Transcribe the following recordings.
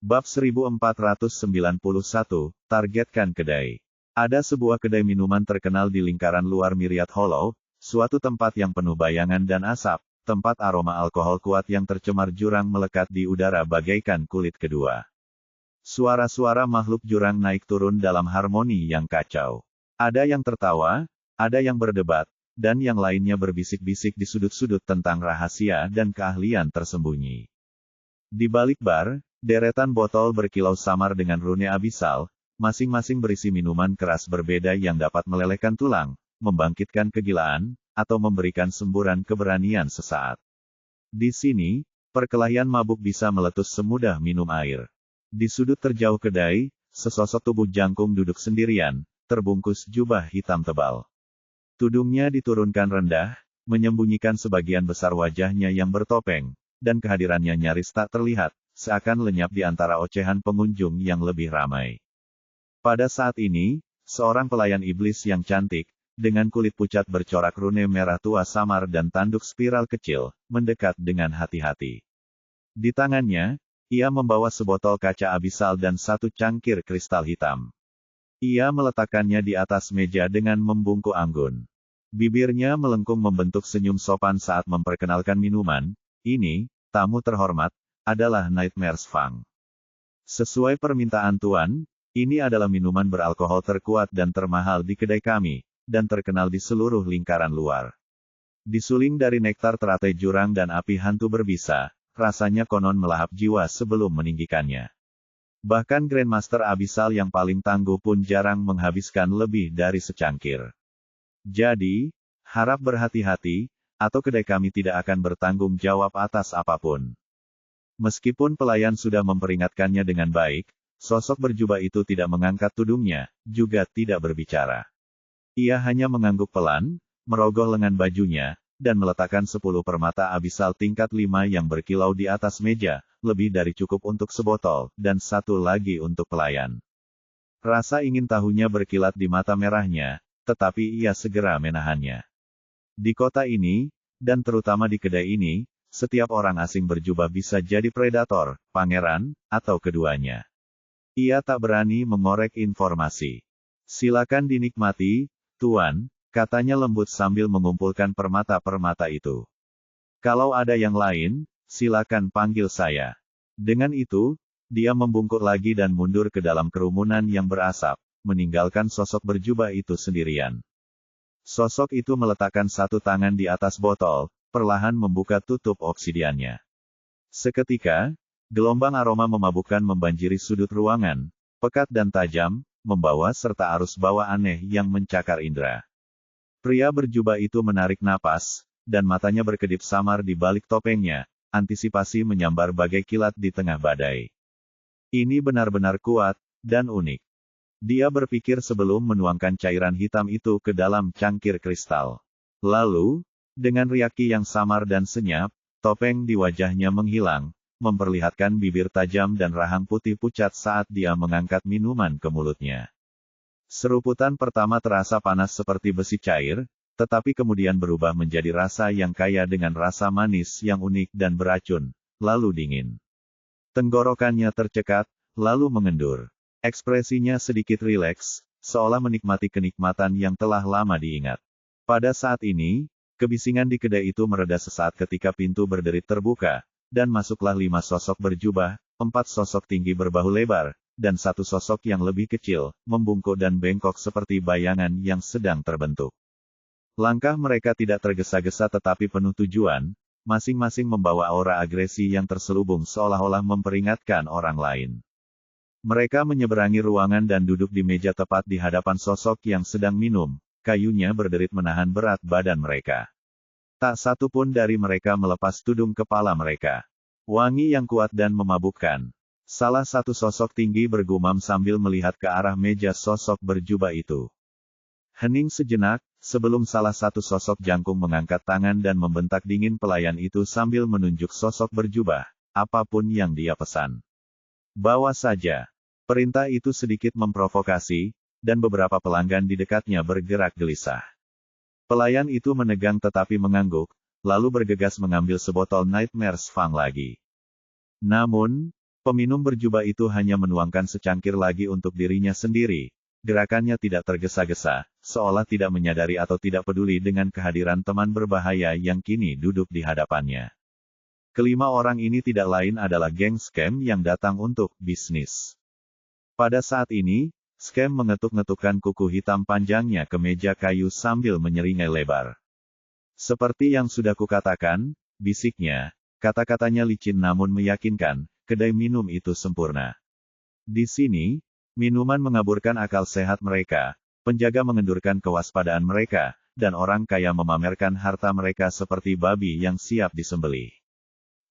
Bab 1491, targetkan kedai. Ada sebuah kedai minuman terkenal di lingkaran luar Myriad Hollow, suatu tempat yang penuh bayangan dan asap, tempat aroma alkohol kuat yang tercemar jurang melekat di udara bagaikan kulit kedua. Suara-suara makhluk jurang naik turun dalam harmoni yang kacau. Ada yang tertawa, ada yang berdebat, dan yang lainnya berbisik-bisik di sudut-sudut tentang rahasia dan keahlian tersembunyi. Di balik bar, deretan botol berkilau samar dengan rune abisal, masing-masing berisi minuman keras berbeda yang dapat melelehkan tulang, membangkitkan kegilaan, atau memberikan semburan keberanian sesaat. Di sini, perkelahian mabuk bisa meletus semudah minum air. Di sudut terjauh kedai, sesosok tubuh jangkung duduk sendirian, terbungkus jubah hitam tebal. Tudungnya diturunkan rendah, menyembunyikan sebagian besar wajahnya yang bertopeng, dan kehadirannya nyaris tak terlihat, seakan lenyap di antara ocehan pengunjung yang lebih ramai. Pada saat ini, seorang pelayan iblis yang cantik, dengan kulit pucat bercorak rune merah tua samar dan tanduk spiral kecil, mendekat dengan hati-hati. Di tangannya, ia membawa sebotol kaca abisal dan satu cangkir kristal hitam. Ia meletakkannya di atas meja dengan membungkuk anggun. Bibirnya melengkung membentuk senyum sopan saat memperkenalkan minuman. Ini, tamu terhormat, adalah Nightmare's Fang. Sesuai permintaan Tuan, ini adalah minuman beralkohol terkuat dan termahal di kedai kami, dan terkenal di seluruh lingkaran luar. Disuling dari nektar teratai jurang dan api hantu berbisa, rasanya konon melahap jiwa sebelum meninggikannya. Bahkan Grandmaster Abisal yang paling tangguh pun jarang menghabiskan lebih dari secangkir. Jadi, harap berhati-hati, atau kedai kami tidak akan bertanggung jawab atas apapun. Meskipun pelayan sudah memperingatkannya dengan baik, sosok berjubah itu tidak mengangkat tudungnya, juga tidak berbicara. Ia hanya mengangguk pelan, merogoh lengan bajunya, dan meletakkan 10 permata abisal tingkat 5 yang berkilau di atas meja, lebih dari cukup untuk sebotol, dan satu lagi untuk pelayan. Rasa ingin tahunya berkilat di mata merahnya, tetapi ia segera menahannya. Di kota ini, dan terutama di kedai ini, setiap orang asing berjubah bisa jadi predator, pangeran, atau keduanya. Ia tak berani mengorek informasi. Silakan dinikmati, Tuan, katanya lembut sambil mengumpulkan permata-permata itu. Kalau ada yang lain, silakan panggil saya. Dengan itu, dia membungkuk lagi dan mundur ke dalam kerumunan yang berasap, meninggalkan sosok berjubah itu sendirian. Sosok itu meletakkan satu tangan di atas botol, perlahan membuka tutup obsidiannya. Seketika, gelombang aroma memabukkan membanjiri sudut ruangan, pekat dan tajam, membawa serta arus bawah aneh yang mencakar indera. Pria berjubah itu menarik napas, dan matanya berkedip samar di balik topengnya, antisipasi menyambar bagai kilat di tengah badai. Ini benar-benar kuat, dan unik. Dia berpikir sebelum menuangkan cairan hitam itu ke dalam cangkir kristal. Lalu, dengan riaki yang samar dan senyap, topeng di wajahnya menghilang, memperlihatkan bibir tajam dan rahang putih pucat saat dia mengangkat minuman ke mulutnya. Seruputan pertama terasa panas seperti besi cair, tetapi kemudian berubah menjadi rasa yang kaya dengan rasa manis yang unik dan beracun, lalu dingin. Tenggorokannya tercekat, lalu mengendur. Ekspresinya sedikit rileks, seolah menikmati kenikmatan yang telah lama diingat. Pada saat ini, kebisingan di kedai itu mereda sesaat ketika pintu berderit terbuka, dan masuklah 5 sosok berjubah, 4 sosok tinggi berbahu lebar, dan 1 sosok yang lebih kecil, membungkuk dan bengkok seperti bayangan yang sedang terbentuk. Langkah mereka tidak tergesa-gesa tetapi penuh tujuan, masing-masing membawa aura agresi yang terselubung seolah-olah memperingatkan orang lain. Mereka menyeberangi ruangan dan duduk di meja tepat di hadapan sosok yang sedang minum, kayunya berderit menahan berat badan mereka. Tak satu pun dari mereka melepas tudung kepala mereka. Wangi yang kuat dan memabukkan. Salah satu sosok tinggi bergumam sambil melihat ke arah meja sosok berjubah itu. Hening sejenak, sebelum salah satu sosok jangkung mengangkat tangan dan membentak dingin pelayan itu sambil menunjuk sosok berjubah, apapun yang dia pesan. Bawa saja. Perintah itu sedikit memprovokasi, dan beberapa pelanggan di dekatnya bergerak gelisah. Pelayan itu menegang tetapi mengangguk, lalu bergegas mengambil sebotol Nightmare's Fang lagi. Namun, Peminum berjubah itu hanya menuangkan secangkir lagi untuk dirinya sendiri. Gerakannya tidak tergesa-gesa, seolah tidak menyadari atau tidak peduli dengan kehadiran teman berbahaya yang kini duduk di hadapannya. Kelima orang ini tidak lain adalah geng Scam yang datang untuk bisnis. Pada saat ini, Scam mengetuk-ngetukkan kuku hitam panjangnya ke meja kayu sambil menyeringai lebar. Seperti yang sudah kukatakan, bisiknya, kata-katanya licin namun meyakinkan, kedai minum itu sempurna. Di sini, minuman mengaburkan akal sehat mereka, penjaga mengendurkan kewaspadaan mereka, dan orang kaya memamerkan harta mereka seperti babi yang siap disembelih.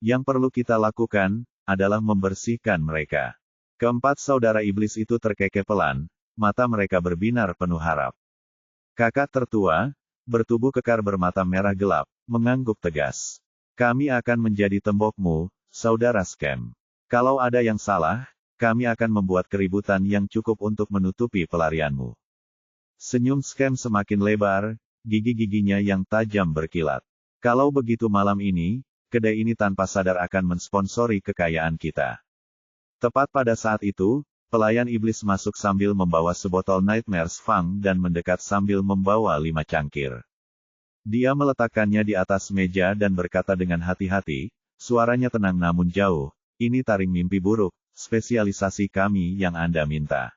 Yang perlu kita lakukan, adalah membersihkan mereka. Keempat saudara iblis itu terkekeh pelan, mata mereka berbinar penuh harap. Kakak tertua, bertubuh kekar bermata merah gelap, mengangguk tegas. Kami akan menjadi tembokmu, saudara Scam. Kalau ada yang salah, kami akan membuat keributan yang cukup untuk menutupi pelarianmu. Senyum Scam semakin lebar, gigi-giginya yang tajam berkilat. Kalau begitu malam ini, kedai ini tanpa sadar akan mensponsori kekayaan kita. Tepat pada saat itu, pelayan iblis masuk sambil membawa sebotol Nightmares Fang dan mendekat sambil membawa 5 cangkir. Dia meletakkannya di atas meja dan berkata dengan hati-hati, suaranya tenang namun jauh, ini taring mimpi buruk, spesialisasi kami yang Anda minta.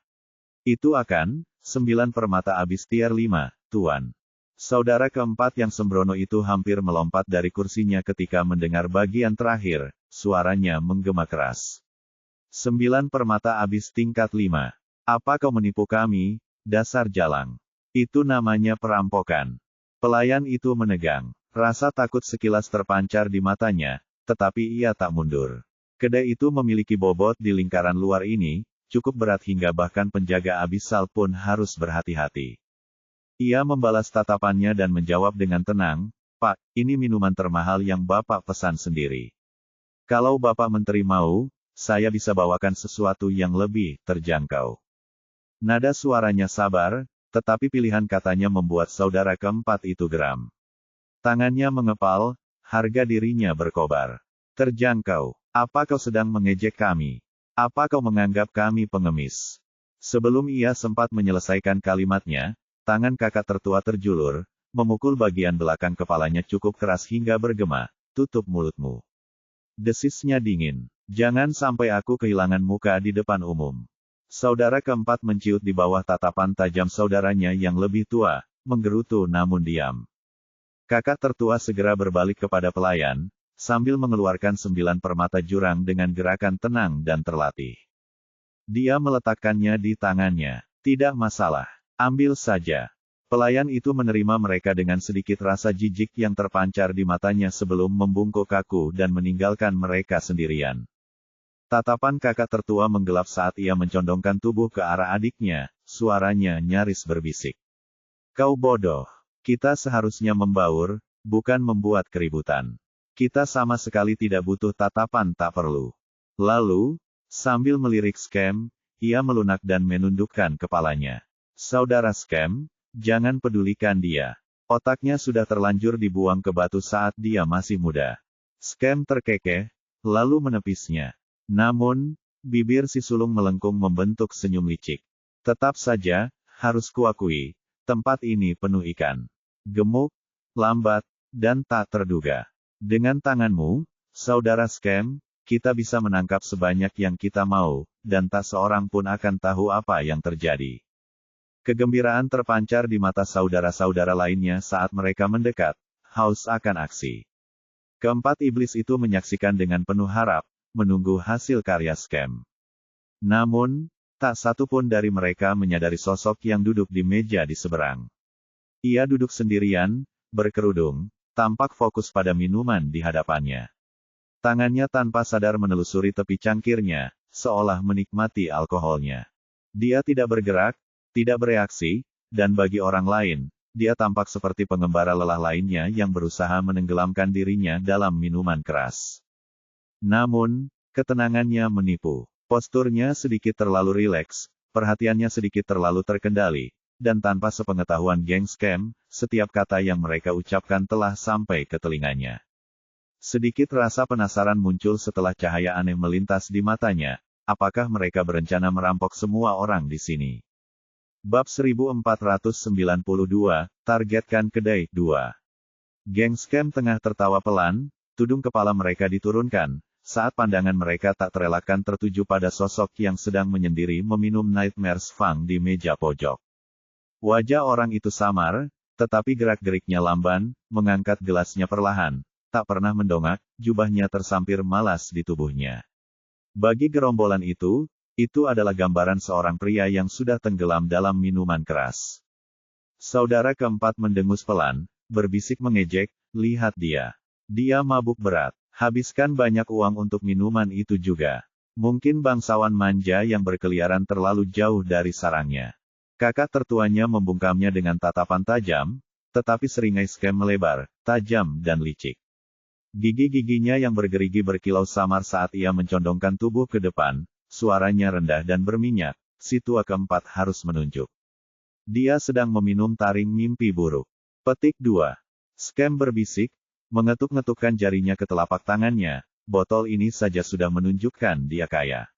Itu akan, 9 permata abis tier 5, Tuan. Saudara keempat yang sembrono itu hampir melompat dari kursinya ketika mendengar bagian terakhir, suaranya menggema keras. 9 permata abis tingkat 5. Apa kau menipu kami, dasar jalang? Itu namanya perampokan. Pelayan itu menegang. Rasa takut sekilas terpancar di matanya, tetapi ia tak mundur. Kedai itu memiliki bobot di lingkaran luar ini, cukup berat hingga bahkan penjaga abisal pun harus berhati-hati. Ia membalas tatapannya dan menjawab dengan tenang, Pak, ini minuman termahal yang Bapak pesan sendiri. Kalau Bapak Menteri mau, saya bisa bawakan sesuatu yang lebih terjangkau. Nada suaranya sabar, tetapi pilihan katanya membuat saudara keempat itu geram. Tangannya mengepal, harga dirinya berkobar. Terjangkau. Apa kau sedang mengejek kami? Apa kau menganggap kami pengemis? Sebelum ia sempat menyelesaikan kalimatnya, tangan kakak tertua terjulur, memukul bagian belakang kepalanya cukup keras hingga bergema, tutup mulutmu. Desisnya dingin. Jangan sampai aku kehilangan muka di depan umum. Saudara keempat menciut di bawah tatapan tajam saudaranya yang lebih tua, menggerutu namun diam. Kakak tertua segera berbalik kepada pelayan, sambil mengeluarkan 9 permata jurang dengan gerakan tenang dan terlatih. Dia meletakkannya di tangannya. Tidak masalah. Ambil saja. Pelayan itu menerima mereka dengan sedikit rasa jijik yang terpancar di matanya sebelum membungkuk kaku dan meninggalkan mereka sendirian. Tatapan kakak tertua menggelap saat ia mencondongkan tubuh ke arah adiknya, suaranya nyaris berbisik. Kau bodoh. Kita seharusnya membaur, bukan membuat keributan. Kita sama sekali tidak butuh tatapan tak perlu. Lalu, sambil melirik Scam, ia melunak dan menundukkan kepalanya. Saudara Scam, jangan pedulikan dia. Otaknya sudah terlanjur dibuang ke batu saat dia masih muda. Scam terkekeh, lalu menepisnya. Namun, bibir si sulung melengkung membentuk senyum licik. Tetap saja, harus kuakui, tempat ini penuh ikan. Gemuk, lambat, dan tak terduga. Dengan tanganmu, saudara Scam, kita bisa menangkap sebanyak yang kita mau, dan tak seorang pun akan tahu apa yang terjadi. Kegembiraan terpancar di mata saudara-saudara lainnya saat mereka mendekat, haus akan aksi. Keempat iblis itu menyaksikan dengan penuh harap, menunggu hasil karya Scam. Namun, tak satu pun dari mereka menyadari sosok yang duduk di meja di seberang. Ia duduk sendirian, berkerudung, tampak fokus pada minuman di hadapannya. Tangannya tanpa sadar menelusuri tepi cangkirnya, seolah menikmati alkoholnya. Dia tidak bergerak, tidak bereaksi, dan bagi orang lain, dia tampak seperti pengembara lelah lainnya yang berusaha menenggelamkan dirinya dalam minuman keras. Namun, ketenangannya menipu. Posturnya sedikit terlalu rileks, perhatiannya sedikit terlalu terkendali, dan tanpa sepengetahuan geng Scam, setiap kata yang mereka ucapkan telah sampai ke telinganya. Sedikit rasa penasaran muncul setelah cahaya aneh melintas di matanya. Apakah mereka berencana merampok semua orang di sini? Bab 1492, Targetkan Kedai 2. Geng scam tengah tertawa pelan, tudung kepala mereka diturunkan, saat pandangan mereka tak terelakkan tertuju pada sosok yang sedang menyendiri meminum Nightmare's Fang di meja pojok. Wajah orang itu samar, tetapi gerak-geriknya lamban, mengangkat gelasnya perlahan, tak pernah mendongak, jubahnya tersampir malas di tubuhnya. Bagi gerombolan itu adalah gambaran seorang pria yang sudah tenggelam dalam minuman keras. Saudara keempat mendengus pelan, berbisik mengejek, lihat dia. Dia mabuk berat, habiskan banyak uang untuk minuman itu juga. Mungkin bangsawan manja yang berkeliaran terlalu jauh dari sarangnya. Kakak tertuanya membungkamnya dengan tatapan tajam, tetapi seringai scam melebar, tajam dan licik. Gigi-giginya yang bergerigi berkilau samar saat ia mencondongkan tubuh ke depan, suaranya rendah dan berminyak, si tua keempat harus menunjuk. Dia sedang meminum taring mimpi buruk. Petik 2. Scam berbisik, mengetuk-ngetukkan jarinya ke telapak tangannya, botol ini saja sudah menunjukkan dia kaya.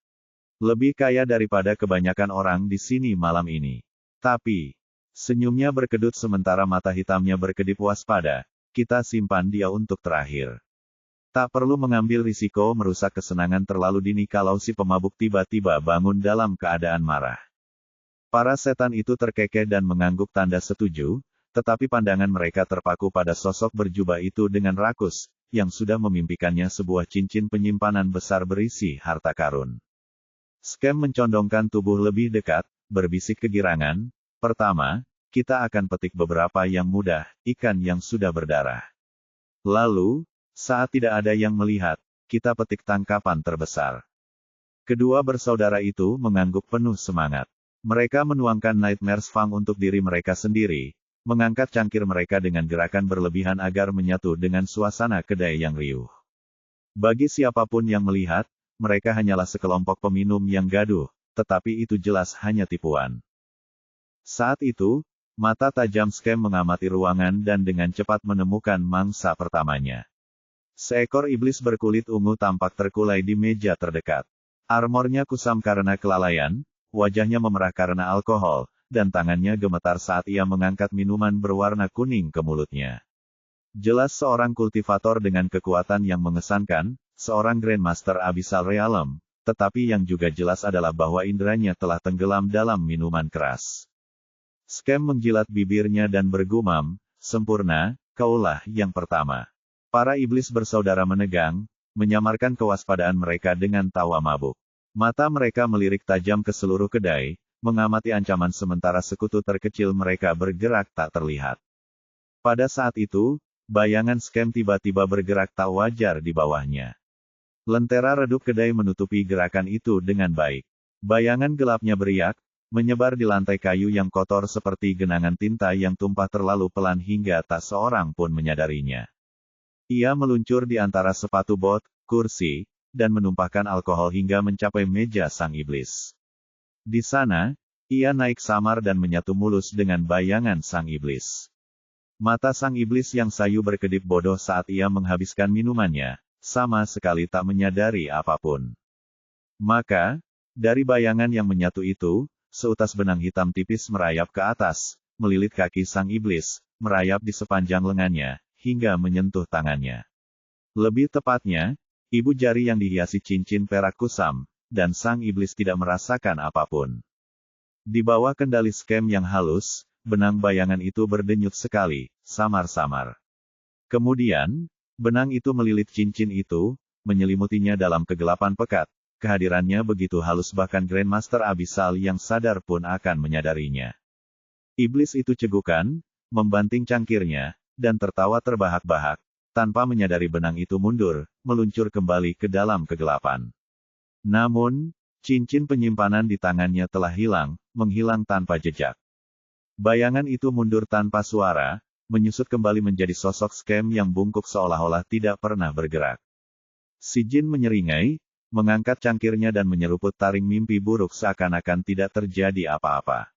Lebih kaya daripada kebanyakan orang di sini malam ini. Tapi, senyumnya berkedut sementara mata hitamnya berkedip waspada, kita simpan dia untuk terakhir. Tak perlu mengambil risiko merusak kesenangan terlalu dini kalau si pemabuk tiba-tiba bangun dalam keadaan marah. Para setan itu terkekeh dan mengangguk tanda setuju, tetapi pandangan mereka terpaku pada sosok berjubah itu dengan rakus, yang sudah memimpikannya sebuah cincin penyimpanan besar berisi harta karun. Scam mencondongkan tubuh lebih dekat, berbisik kegirangan, pertama, kita akan petik beberapa yang mudah, ikan yang sudah berdarah. Lalu, saat tidak ada yang melihat, kita petik tangkapan terbesar. Kedua bersaudara itu mengangguk penuh semangat. Mereka menuangkan Nightmare's Fang untuk diri mereka sendiri, mengangkat cangkir mereka dengan gerakan berlebihan agar menyatu dengan suasana kedai yang riuh. Bagi siapapun yang melihat, mereka hanyalah sekelompok peminum yang gaduh, tetapi itu jelas hanya tipuan. Saat itu, mata tajam scam mengamati ruangan dan dengan cepat menemukan mangsa pertamanya. Seekor iblis berkulit ungu tampak terkulai di meja terdekat. Armornya kusam karena kelalaian, wajahnya memerah karena alkohol, dan tangannya gemetar saat ia mengangkat minuman berwarna kuning ke mulutnya. Jelas seorang kultivator dengan kekuatan yang mengesankan, seorang Grandmaster Abyssal Realm, tetapi yang juga jelas adalah bahwa inderanya telah tenggelam dalam minuman keras. Scam menjilat bibirnya dan bergumam, sempurna, kaulah yang pertama. Para iblis bersaudara menegang, menyamarkan kewaspadaan mereka dengan tawa mabuk. Mata mereka melirik tajam ke seluruh kedai, mengamati ancaman sementara sekutu terkecil mereka bergerak tak terlihat. Pada saat itu, bayangan scam tiba-tiba bergerak tak wajar di bawahnya. Lentera redup kedai menutupi gerakan itu dengan baik. Bayangan gelapnya beriak, menyebar di lantai kayu yang kotor seperti genangan tinta yang tumpah terlalu pelan hingga tak seorang pun menyadarinya. Ia meluncur di antara sepatu bot, kursi, dan menumpahkan alkohol hingga mencapai meja sang iblis. Di sana, ia naik samar dan menyatu mulus dengan bayangan sang iblis. Mata sang iblis yang sayu berkedip bodoh saat ia menghabiskan minumannya, sama sekali tak menyadari apapun. Maka, dari bayangan yang menyatu itu, seutas benang hitam tipis merayap ke atas, melilit kaki sang iblis, merayap di sepanjang lengannya, hingga menyentuh tangannya. Lebih tepatnya, ibu jari yang dihiasi cincin perak kusam, dan sang iblis tidak merasakan apapun. Di bawah kendali scam yang halus, benang bayangan itu berdenyut sekali, samar-samar. Kemudian, benang itu melilit cincin itu, menyelimutinya dalam kegelapan pekat. Kehadirannya begitu halus bahkan Grandmaster Abyssal yang sadar pun akan menyadarinya. Iblis itu cegukan, membanting cangkirnya, dan tertawa terbahak-bahak, tanpa menyadari benang itu mundur, meluncur kembali ke dalam kegelapan. Namun, cincin penyimpanan di tangannya telah hilang, menghilang tanpa jejak. Bayangan itu mundur tanpa suara, menyusut kembali menjadi sosok scam yang bungkuk seolah-olah tidak pernah bergerak. Si Jin menyeringai, mengangkat cangkirnya dan menyeruput taring mimpi buruk seakan-akan tidak terjadi apa-apa.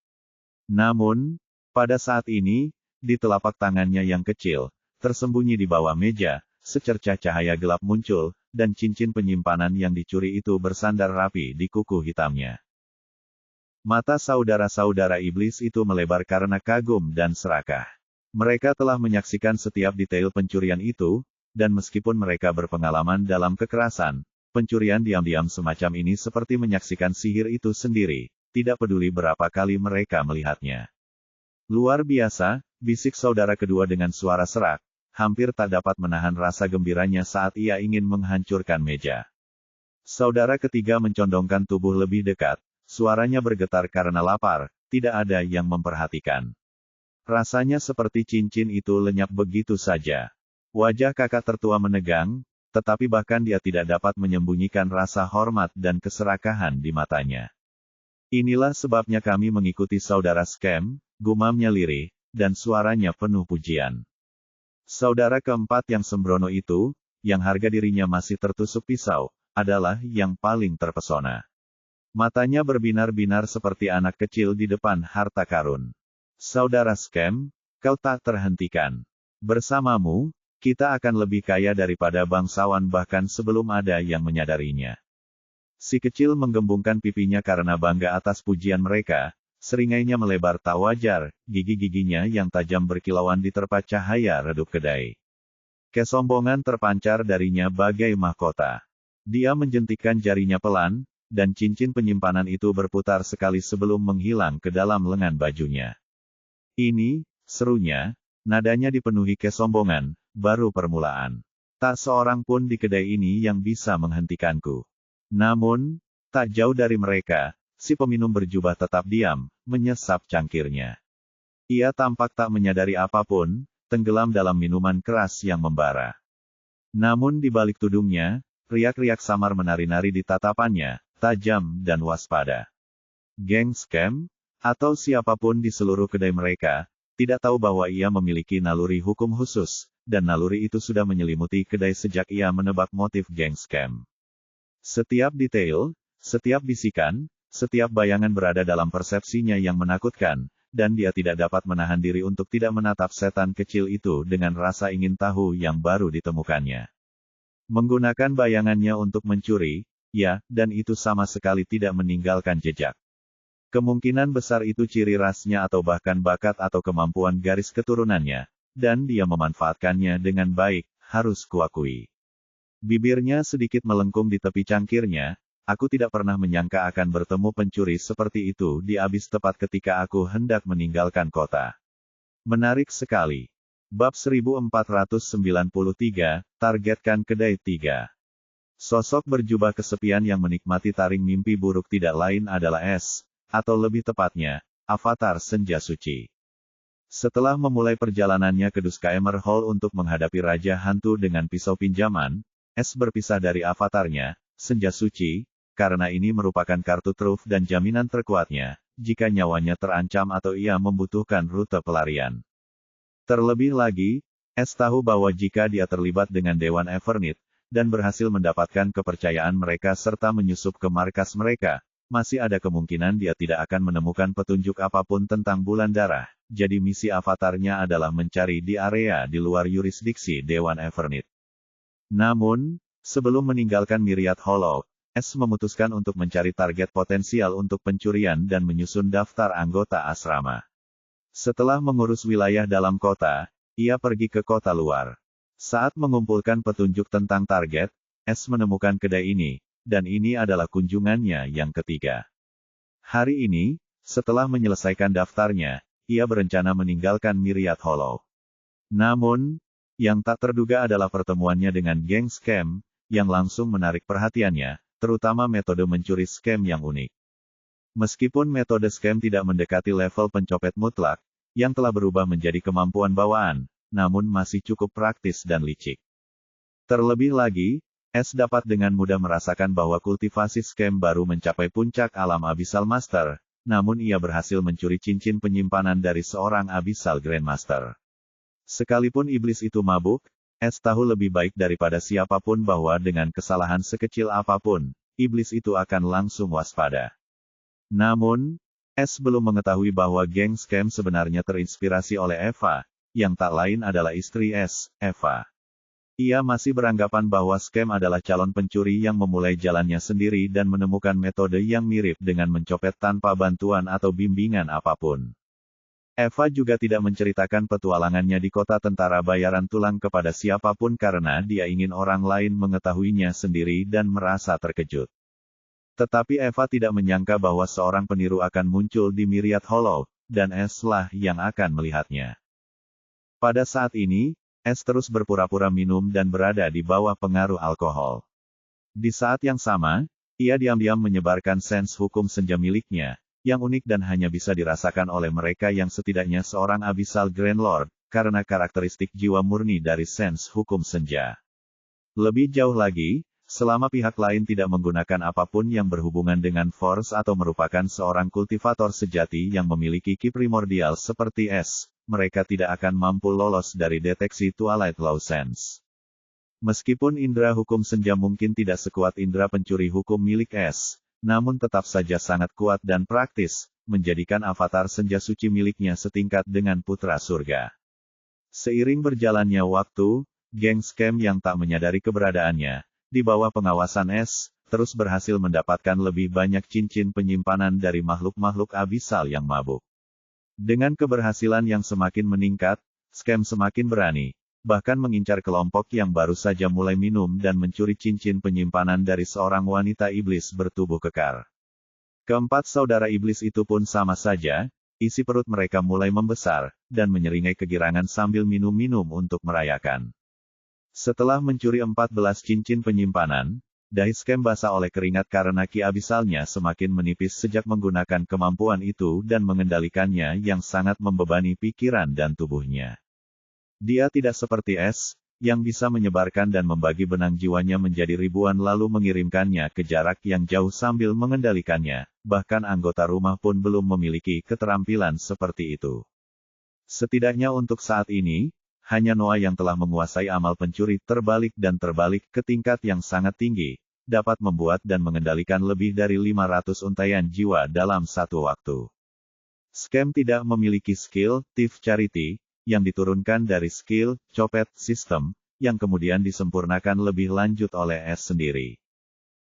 Namun, pada saat ini, di telapak tangannya yang kecil, tersembunyi di bawah meja, secercah cahaya gelap muncul, dan cincin penyimpanan yang dicuri itu bersandar rapi di kuku hitamnya. Mata saudara-saudara iblis itu melebar karena kagum dan serakah. Mereka telah menyaksikan setiap detail pencurian itu, dan meskipun mereka berpengalaman dalam kekerasan, pencurian diam-diam semacam ini seperti menyaksikan sihir itu sendiri, tidak peduli berapa kali mereka melihatnya. Luar biasa, bisik saudara kedua dengan suara serak, hampir tak dapat menahan rasa gembiranya saat ia ingin menghancurkan meja. Saudara ketiga mencondongkan tubuh lebih dekat, suaranya bergetar karena lapar, tidak ada yang memperhatikan. Rasanya seperti cincin itu lenyap begitu saja. Wajah kakak tertua menegang, tetapi bahkan dia tidak dapat menyembunyikan rasa hormat dan keserakahan di matanya. Inilah sebabnya kami mengikuti saudara Scam, gumamnya lirih, dan suaranya penuh pujian. Saudara keempat yang sembrono itu, yang harga dirinya masih tertusuk pisau, adalah yang paling terpesona. Matanya berbinar-binar seperti anak kecil di depan harta karun. Saudara Scam, kau tak terhentikan. Bersamamu, kita akan lebih kaya daripada bangsawan bahkan sebelum ada yang menyadarinya. Si kecil menggembungkan pipinya karena bangga atas pujian mereka, seringainya melebar tak wajar, gigi-giginya yang tajam berkilauan diterpa cahaya redup kedai. Kesombongan terpancar darinya bagai mahkota. Dia menjentikkan jarinya pelan, dan cincin penyimpanan itu berputar sekali sebelum menghilang ke dalam lengan bajunya. Ini, serunya, nadanya dipenuhi kesombongan, baru permulaan. Tak seorang pun di kedai ini yang bisa menghentikanku. Namun, tak jauh dari mereka, si peminum berjubah tetap diam, menyesap cangkirnya. Ia tampak tak menyadari apapun, tenggelam dalam minuman keras yang membara. Namun di balik tudungnya, riak-riak samar menari-nari di tatapannya, tajam dan waspada. Geng Scam, atau siapapun di seluruh kedai mereka, tidak tahu bahwa ia memiliki naluri hukum khusus, dan naluri itu sudah menyelimuti kedai sejak ia menebak motif geng Scam. Setiap detail, setiap bisikan, setiap bayangan berada dalam persepsinya yang menakutkan, dan dia tidak dapat menahan diri untuk tidak menatap setan kecil itu dengan rasa ingin tahu yang baru ditemukannya. Menggunakan bayangannya untuk mencuri, ya, dan itu sama sekali tidak meninggalkan jejak. Kemungkinan besar itu ciri rasnya atau bahkan bakat atau kemampuan garis keturunannya, dan dia memanfaatkannya dengan baik, harus kuakui. Bibirnya sedikit melengkung di tepi cangkirnya, aku tidak pernah menyangka akan bertemu pencuri seperti itu di abis tepat ketika aku hendak meninggalkan kota. Menarik sekali. Bab 1493, targetkan kedai 3. Sosok berjubah kesepian yang menikmati taring mimpi buruk tidak lain adalah S, atau lebih tepatnya, avatar senja suci. Setelah memulai perjalanannya ke Duskheimer Hall untuk menghadapi Raja Hantu dengan pisau pinjaman, S berpisah dari avatarnya, senja suci, karena ini merupakan kartu truf dan jaminan terkuatnya, jika nyawanya terancam atau ia membutuhkan rute pelarian. Terlebih lagi, S tahu bahwa jika dia terlibat dengan Dewan Evernit, dan berhasil mendapatkan kepercayaan mereka serta menyusup ke markas mereka, masih ada kemungkinan dia tidak akan menemukan petunjuk apapun tentang bulan darah, jadi misi avatarnya adalah mencari di area di luar yurisdiksi Dewan Evernit. Namun, sebelum meninggalkan Myriad Hollow, S memutuskan untuk mencari target potensial untuk pencurian dan menyusun daftar anggota asrama. Setelah mengurus wilayah dalam kota, ia pergi ke kota luar. Saat mengumpulkan petunjuk tentang target, S menemukan kedai ini, dan ini adalah kunjungannya yang ketiga. Hari ini, setelah menyelesaikan daftarnya, ia berencana meninggalkan Myriad Hollow. Namun, yang tak terduga adalah pertemuannya dengan geng Scam, yang langsung menarik perhatiannya, terutama metode mencuri scam yang unik. Meskipun metode scam tidak mendekati level pencopet mutlak, yang telah berubah menjadi kemampuan bawaan, namun masih cukup praktis dan licik. Terlebih lagi, S dapat dengan mudah merasakan bahwa kultivasi scam baru mencapai puncak alam Abyssal Master, namun ia berhasil mencuri cincin penyimpanan dari seorang Abyssal Grandmaster. Sekalipun iblis itu mabuk, S tahu lebih baik daripada siapapun bahwa dengan kesalahan sekecil apapun, iblis itu akan langsung waspada. Namun, S belum mengetahui bahwa geng Scam sebenarnya terinspirasi oleh Eva, yang tak lain adalah istri S, Eva. Ia masih beranggapan bahwa Scam adalah calon pencuri yang memulai jalannya sendiri dan menemukan metode yang mirip dengan mencopet tanpa bantuan atau bimbingan apapun. Eva juga tidak menceritakan petualangannya di kota tentara bayaran tulang kepada siapapun karena dia ingin orang lain mengetahuinya sendiri dan merasa terkejut. Tetapi Eva tidak menyangka bahwa seorang peniru akan muncul di Myriad Hollow, dan S lah yang akan melihatnya. Pada saat ini, S terus berpura-pura minum dan berada di bawah pengaruh alkohol. Di saat yang sama, ia diam-diam menyebarkan sens hukum senja miliknya, yang unik dan hanya bisa dirasakan oleh mereka yang setidaknya seorang Abyssal Grand Lord, karena karakteristik jiwa murni dari sens hukum senja. Lebih jauh lagi, selama pihak lain tidak menggunakan apapun yang berhubungan dengan Force atau merupakan seorang kultivator sejati yang memiliki ki primordial seperti S, mereka tidak akan mampu lolos dari deteksi Twilight Law Sense. Meskipun indera hukum senja mungkin tidak sekuat indera pencuri hukum milik S, namun tetap saja sangat kuat dan praktis, menjadikan avatar senja suci miliknya setingkat dengan putra surga. Seiring berjalannya waktu, geng Scam yang tak menyadari keberadaannya, di bawah pengawasan S, terus berhasil mendapatkan lebih banyak cincin penyimpanan dari makhluk-makhluk abisal yang mabuk. Dengan keberhasilan yang semakin meningkat, Scam semakin berani, bahkan mengincar kelompok yang baru saja mulai minum dan mencuri cincin penyimpanan dari seorang wanita iblis bertubuh kekar. Keempat saudara iblis itu pun sama saja, isi perut mereka mulai membesar, dan menyeringai kegirangan sambil minum-minum untuk merayakan. Setelah mencuri 14 cincin penyimpanan, dahi Scam basah oleh keringat karena ki abisalnya semakin menipis sejak menggunakan kemampuan itu dan mengendalikannya yang sangat membebani pikiran dan tubuhnya. Dia tidak seperti S, yang bisa menyebarkan dan membagi benang jiwanya menjadi ribuan lalu mengirimkannya ke jarak yang jauh sambil mengendalikannya, bahkan anggota rumah pun belum memiliki keterampilan seperti itu. Setidaknya untuk saat ini, hanya Noah yang telah menguasai amal pencuri terbalik dan terbalik ke tingkat yang sangat tinggi, dapat membuat dan mengendalikan lebih dari 500 untaian jiwa dalam satu waktu. Scam tidak memiliki skill, Thief Charity, yang diturunkan dari skill, Copet System, yang kemudian disempurnakan lebih lanjut oleh S sendiri.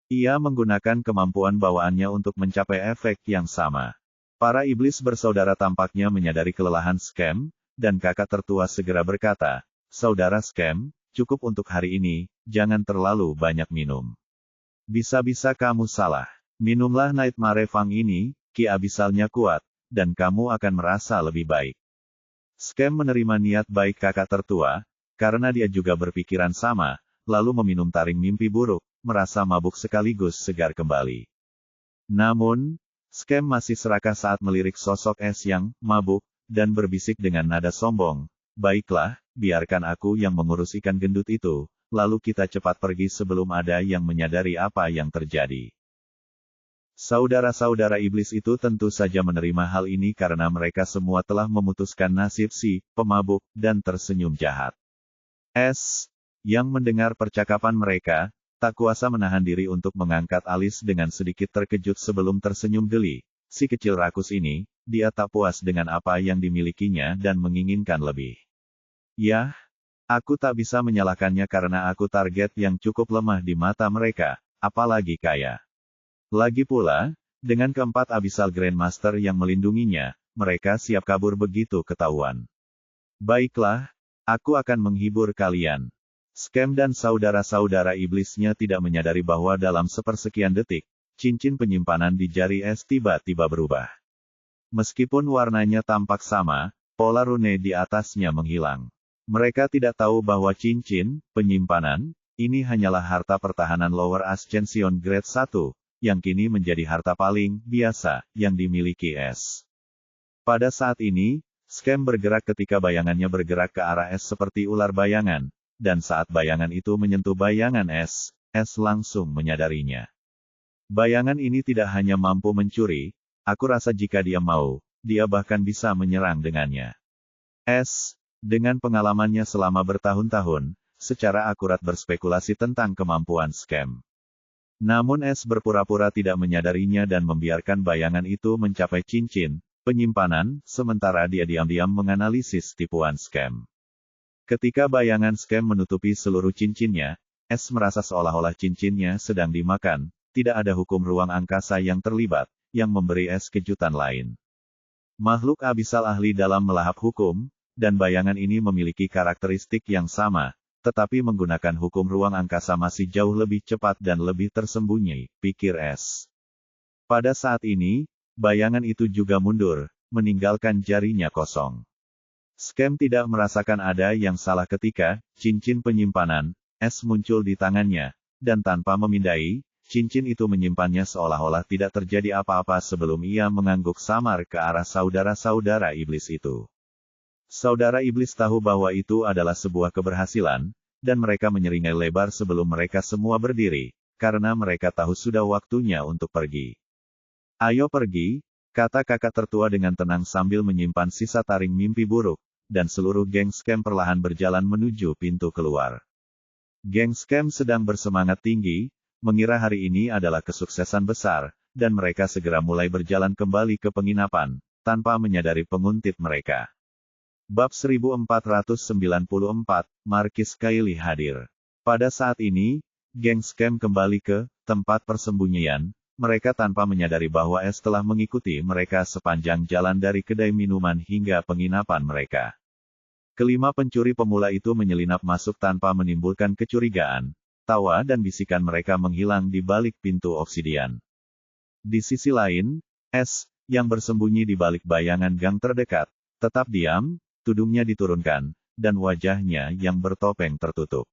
Ia menggunakan kemampuan bawaannya untuk mencapai efek yang sama. Para iblis bersaudara tampaknya menyadari kelelahan Scam, dan kakak tertua segera berkata, "Saudara Scam, cukup untuk hari ini, jangan terlalu banyak minum. Bisa-bisa kamu salah. Minumlah Nightmare Fang ini, ki abisalnya kuat, dan kamu akan merasa lebih baik." Scam menerima niat baik kakak tertua, karena dia juga berpikiran sama, lalu meminum taring mimpi buruk, merasa mabuk sekaligus segar kembali. Namun, Scam masih serakah saat melirik sosok S yang mabuk, dan berbisik dengan nada sombong, "Baiklah, biarkan aku yang mengurus ikan gendut itu, lalu kita cepat pergi sebelum ada yang menyadari apa yang terjadi." Saudara-saudara iblis itu tentu saja menerima hal ini karena mereka semua telah memutuskan nasib si pemabuk, dan tersenyum jahat. S, yang mendengar percakapan mereka, tak kuasa menahan diri untuk mengangkat alis dengan sedikit terkejut sebelum tersenyum geli. Si kecil rakus ini, dia tak puas dengan apa yang dimilikinya dan menginginkan lebih. Yah, aku tak bisa menyalahkannya karena aku target yang cukup lemah di mata mereka, apalagi kaya. Lagi pula, dengan keempat Abyssal Grandmaster yang melindunginya, mereka siap kabur begitu ketahuan. Baiklah, aku akan menghibur kalian. Scam dan saudara-saudara iblisnya tidak menyadari bahwa dalam sepersekian detik, cincin penyimpanan di jari S tiba-tiba berubah. Meskipun warnanya tampak sama, pola rune di atasnya menghilang. Mereka tidak tahu bahwa cincin penyimpanan ini hanyalah harta pertahanan Lower Ascension Grade 1, yang kini menjadi harta paling biasa yang dimiliki S. Pada saat ini, Scam bergerak ketika bayangannya bergerak ke arah S seperti ular bayangan, dan saat bayangan itu menyentuh bayangan S langsung menyadarinya. Bayangan ini tidak hanya mampu mencuri, aku rasa jika dia mau, dia bahkan bisa menyerang dengannya. S, dengan pengalamannya selama bertahun-tahun, secara akurat berspekulasi tentang kemampuan Scam. Namun S berpura-pura tidak menyadarinya dan membiarkan bayangan itu mencapai cincin penyimpanan, sementara dia diam-diam menganalisis tipuan Scam. Ketika bayangan scam menutupi seluruh cincinnya, S merasa seolah-olah cincinnya sedang dimakan, tidak ada hukum ruang angkasa yang terlibat, yang memberi S kejutan lain. Makhluk abisal ahli dalam melahap hukum, dan bayangan ini memiliki karakteristik yang sama, tetapi menggunakan hukum ruang angkasa masih jauh lebih cepat dan lebih tersembunyi, pikir S. Pada saat ini, bayangan itu juga mundur, meninggalkan jarinya kosong. Scam tidak merasakan ada yang salah ketika cincin penyimpanan S muncul di tangannya, dan tanpa memindai, cincin itu menyimpannya seolah-olah tidak terjadi apa-apa sebelum ia mengangguk samar ke arah saudara-saudara iblis itu. Saudara iblis tahu bahwa itu adalah sebuah keberhasilan, dan mereka menyeringai lebar sebelum mereka semua berdiri, karena mereka tahu sudah waktunya untuk pergi. Ayo pergi, kata kakak tertua dengan tenang sambil menyimpan sisa taring mimpi buruk, dan seluruh geng scam perlahan berjalan menuju pintu keluar. Geng scam sedang bersemangat tinggi, mengira hari ini adalah kesuksesan besar, dan mereka segera mulai berjalan kembali ke penginapan, tanpa menyadari penguntit mereka. Bab 1494, Markis Kylie hadir. Pada saat ini, geng scam kembali ke tempat persembunyian, mereka tanpa menyadari bahwa S telah mengikuti mereka sepanjang jalan dari kedai minuman hingga penginapan mereka. Kelima pencuri pemula itu menyelinap masuk tanpa menimbulkan kecurigaan. Tawa dan bisikan mereka menghilang di balik pintu obsidian. Di sisi lain, S, yang bersembunyi di balik bayangan gang terdekat, tetap diam, tudungnya diturunkan, dan wajahnya yang bertopeng tertutup.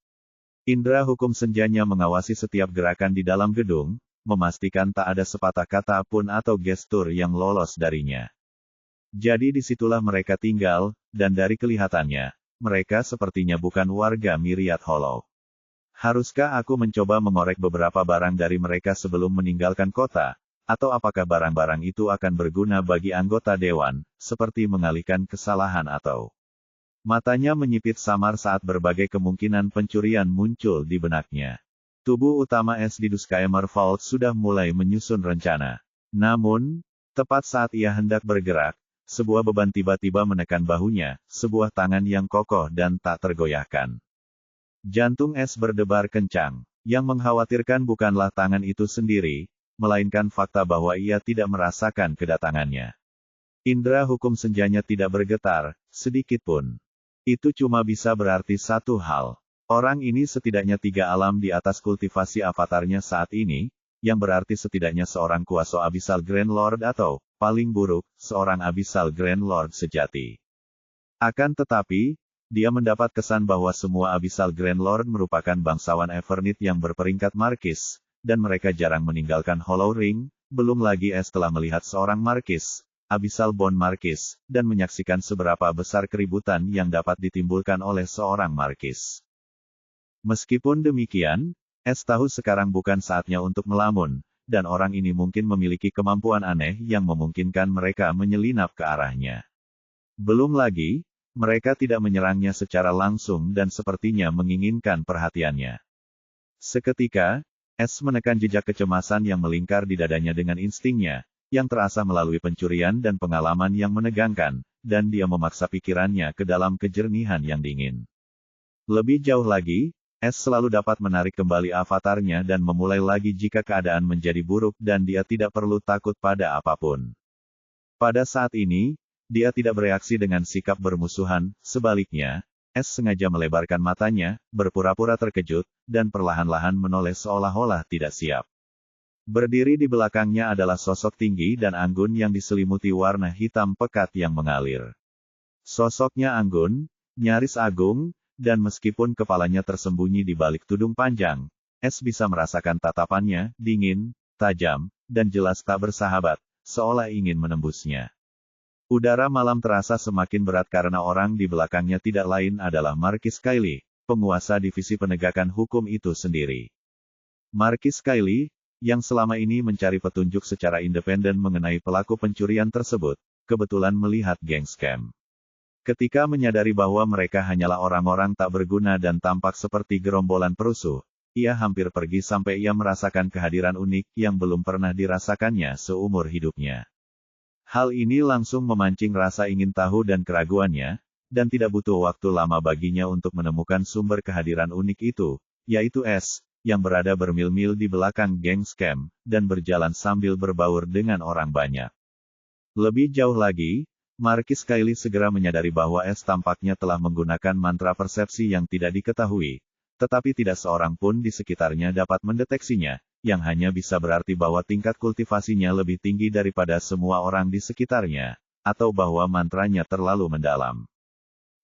Indra hukum senjanya mengawasi setiap gerakan di dalam gedung, memastikan tak ada sepatah kata pun atau gestur yang lolos darinya. Jadi disitulah mereka tinggal, dan dari kelihatannya, mereka sepertinya bukan warga Myriad Hollow. Haruskah aku mencoba mengorek beberapa barang dari mereka sebelum meninggalkan kota, atau apakah barang-barang itu akan berguna bagi anggota dewan, seperti mengalihkan kesalahan atau... Matanya menyipit samar saat berbagai kemungkinan pencurian muncul di benaknya. Tubuh utama S di Duskheimer Vault sudah mulai menyusun rencana. Namun, tepat saat ia hendak bergerak, sebuah beban tiba-tiba menekan bahunya, sebuah tangan yang kokoh dan tak tergoyahkan. Jantung S berdebar kencang. Yang mengkhawatirkan bukanlah tangan itu sendiri, melainkan fakta bahwa ia tidak merasakan kedatangannya. Indra hukum senjanya tidak bergetar, sedikit pun. Itu cuma bisa berarti satu hal. Orang ini setidaknya 3 alam di atas kultivasi avatarnya saat ini, yang berarti setidaknya seorang kuasa Abyssal Grand Lord atau, paling buruk, seorang Abyssal Grand Lord sejati. Akan tetapi, dia mendapat kesan bahwa semua Abyssal Grand Lord merupakan bangsawan Evernith yang berperingkat Markis, dan mereka jarang meninggalkan Hollow Ring, belum lagi S telah melihat seorang Markis, Abyssal Bone Markis, dan menyaksikan seberapa besar keributan yang dapat ditimbulkan oleh seorang Markis. Meskipun demikian, S tahu sekarang bukan saatnya untuk melamun, dan orang ini mungkin memiliki kemampuan aneh yang memungkinkan mereka menyelinap ke arahnya. Belum lagi, mereka tidak menyerangnya secara langsung dan sepertinya menginginkan perhatiannya. Seketika, S menekan jejak kecemasan yang melingkar di dadanya dengan instingnya, yang terasa melalui pencurian dan pengalaman yang menegangkan, dan dia memaksa pikirannya ke dalam kejernihan yang dingin. Lebih jauh lagi, S selalu dapat menarik kembali avatarnya dan memulai lagi jika keadaan menjadi buruk dan dia tidak perlu takut pada apapun. Pada saat ini, dia tidak bereaksi dengan sikap bermusuhan, sebaliknya, S sengaja melebarkan matanya, berpura-pura terkejut, dan perlahan-lahan menoleh seolah-olah tidak siap. Berdiri di belakangnya adalah sosok tinggi dan anggun yang diselimuti warna hitam pekat yang mengalir. Sosoknya anggun, nyaris agung, dan meskipun kepalanya tersembunyi di balik tudung panjang, S bisa merasakan tatapannya, dingin, tajam, dan jelas tak bersahabat, seolah ingin menembusnya. Udara malam terasa semakin berat karena orang di belakangnya tidak lain adalah Markis Kylie, penguasa divisi penegakan hukum itu sendiri. Markis Kylie, yang selama ini mencari petunjuk secara independen mengenai pelaku pencurian tersebut, kebetulan melihat geng scam. Ketika menyadari bahwa mereka hanyalah orang-orang tak berguna dan tampak seperti gerombolan perusuh, ia hampir pergi sampai ia merasakan kehadiran unik yang belum pernah dirasakannya seumur hidupnya. Hal ini langsung memancing rasa ingin tahu dan keraguannya, dan tidak butuh waktu lama baginya untuk menemukan sumber kehadiran unik itu, yaitu S, yang berada bermil-mil di belakang geng scam, dan berjalan sambil berbaur dengan orang banyak. Lebih jauh lagi, Marquis Kylie segera menyadari bahwa S tampaknya telah menggunakan mantra persepsi yang tidak diketahui, tetapi tidak seorang pun di sekitarnya dapat mendeteksinya, yang hanya bisa berarti bahwa tingkat kultivasinya lebih tinggi daripada semua orang di sekitarnya, atau bahwa mantranya terlalu mendalam.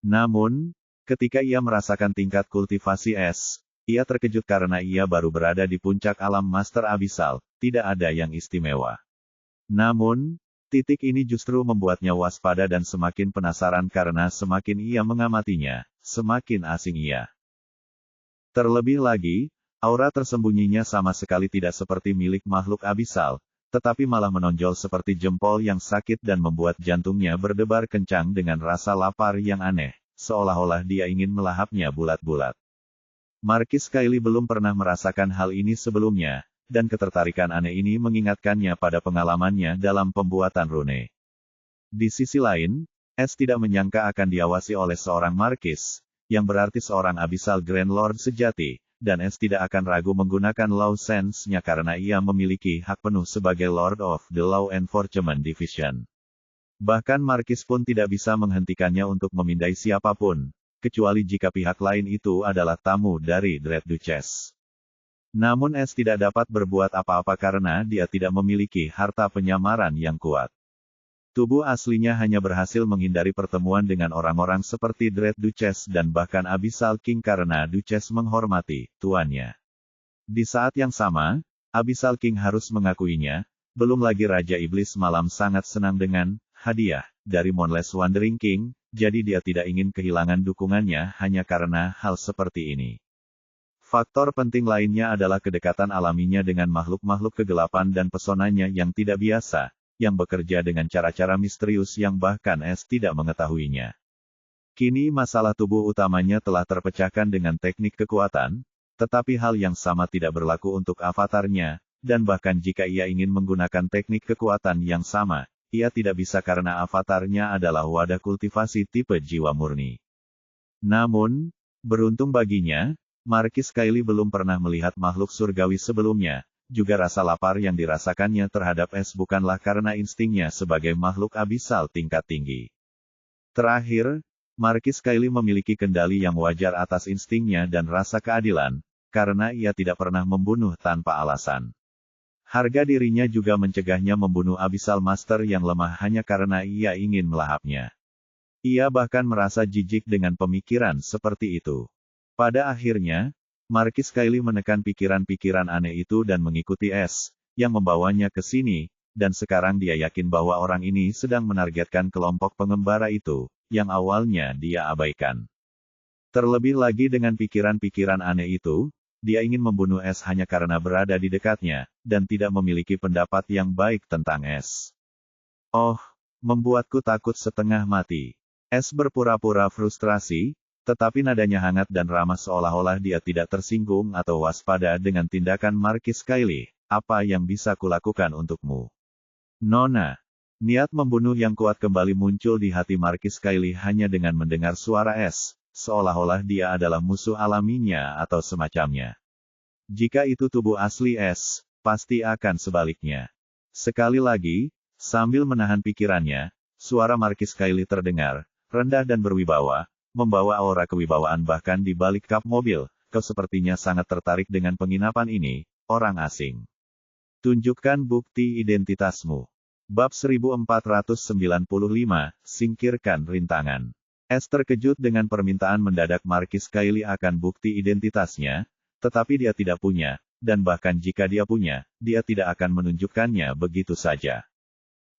Namun, ketika ia merasakan tingkat kultivasi S, ia terkejut karena ia baru berada di puncak alam Master Abyssal, tidak ada yang istimewa. Namun, titik ini justru membuatnya waspada dan semakin penasaran karena semakin ia mengamatinya, semakin asing ia. Terlebih lagi, aura tersembunyinya sama sekali tidak seperti milik makhluk abisal, tetapi malah menonjol seperti jempol yang sakit dan membuat jantungnya berdebar kencang dengan rasa lapar yang aneh, seolah-olah dia ingin melahapnya bulat-bulat. Marquis Kylie belum pernah merasakan hal ini sebelumnya, dan ketertarikan aneh ini mengingatkannya pada pengalamannya dalam pembuatan rune. Di sisi lain, S tidak menyangka akan diawasi oleh seorang Marquis, yang berarti seorang Abyssal Grand Lord sejati, dan S tidak akan ragu menggunakan Law Sense-nya karena ia memiliki hak penuh sebagai Lord of the Law Enforcement Division. Bahkan Marquis pun tidak bisa menghentikannya untuk memindai siapapun, kecuali jika pihak lain itu adalah tamu dari Dread Duchess. Namun S tidak dapat berbuat apa-apa karena dia tidak memiliki harta penyamaran yang kuat. Tubuh aslinya hanya berhasil menghindari pertemuan dengan orang-orang seperti Dread Duchess dan bahkan Abyssal King karena Duchess menghormati tuannya. Di saat yang sama, Abyssal King harus mengakuinya, belum lagi Raja Iblis Malam sangat senang dengan hadiah dari Moonless Wandering King, jadi dia tidak ingin kehilangan dukungannya hanya karena hal seperti ini. Faktor penting lainnya adalah kedekatan alaminya dengan makhluk-makhluk kegelapan dan pesonanya yang tidak biasa, yang bekerja dengan cara-cara misterius yang bahkan S tidak mengetahuinya. Kini masalah tubuh utamanya telah terpecahkan dengan teknik kekuatan, tetapi hal yang sama tidak berlaku untuk avatarnya, dan bahkan jika ia ingin menggunakan teknik kekuatan yang sama, ia tidak bisa karena avatarnya adalah wadah kultivasi tipe jiwa murni. Namun, beruntung baginya, Marquis Kylie belum pernah melihat makhluk surgawi sebelumnya, juga rasa lapar yang dirasakannya terhadap S bukanlah karena instingnya sebagai makhluk abisal tingkat tinggi. Terakhir, Marquis Kylie memiliki kendali yang wajar atas instingnya dan rasa keadilan, karena ia tidak pernah membunuh tanpa alasan. Harga dirinya juga mencegahnya membunuh Abyssal Master yang lemah hanya karena ia ingin melahapnya. Ia bahkan merasa jijik dengan pemikiran seperti itu. Pada akhirnya, Marquis Kylie menekan pikiran-pikiran aneh itu dan mengikuti S, yang membawanya ke sini, dan sekarang dia yakin bahwa orang ini sedang menargetkan kelompok pengembara itu, yang awalnya dia abaikan. Terlebih lagi dengan pikiran-pikiran aneh itu, dia ingin membunuh S hanya karena berada di dekatnya, dan tidak memiliki pendapat yang baik tentang S. Oh, membuatku takut setengah mati. S berpura-pura frustrasi, tetapi nadanya hangat dan ramah seolah-olah dia tidak tersinggung atau waspada dengan tindakan Marquis Kylie. Apa yang bisa kulakukan untukmu? Nona. Niat membunuh yang kuat kembali muncul di hati Marquis Kylie hanya dengan mendengar suara S, seolah-olah dia adalah musuh alaminya atau semacamnya. Jika itu tubuh asli S, pasti akan sebaliknya. Sekali lagi, sambil menahan pikirannya, suara Marquis Kylie terdengar, rendah dan berwibawa, membawa aura kewibawaan bahkan di balik kap mobil. Kau sepertinya sangat tertarik dengan penginapan ini, orang asing. Tunjukkan bukti identitasmu. Bab 1495, Singkirkan Rintangan. S terkejut dengan permintaan mendadak Marquis Kylie akan bukti identitasnya, tetapi dia tidak punya, dan bahkan jika dia punya, dia tidak akan menunjukkannya begitu saja.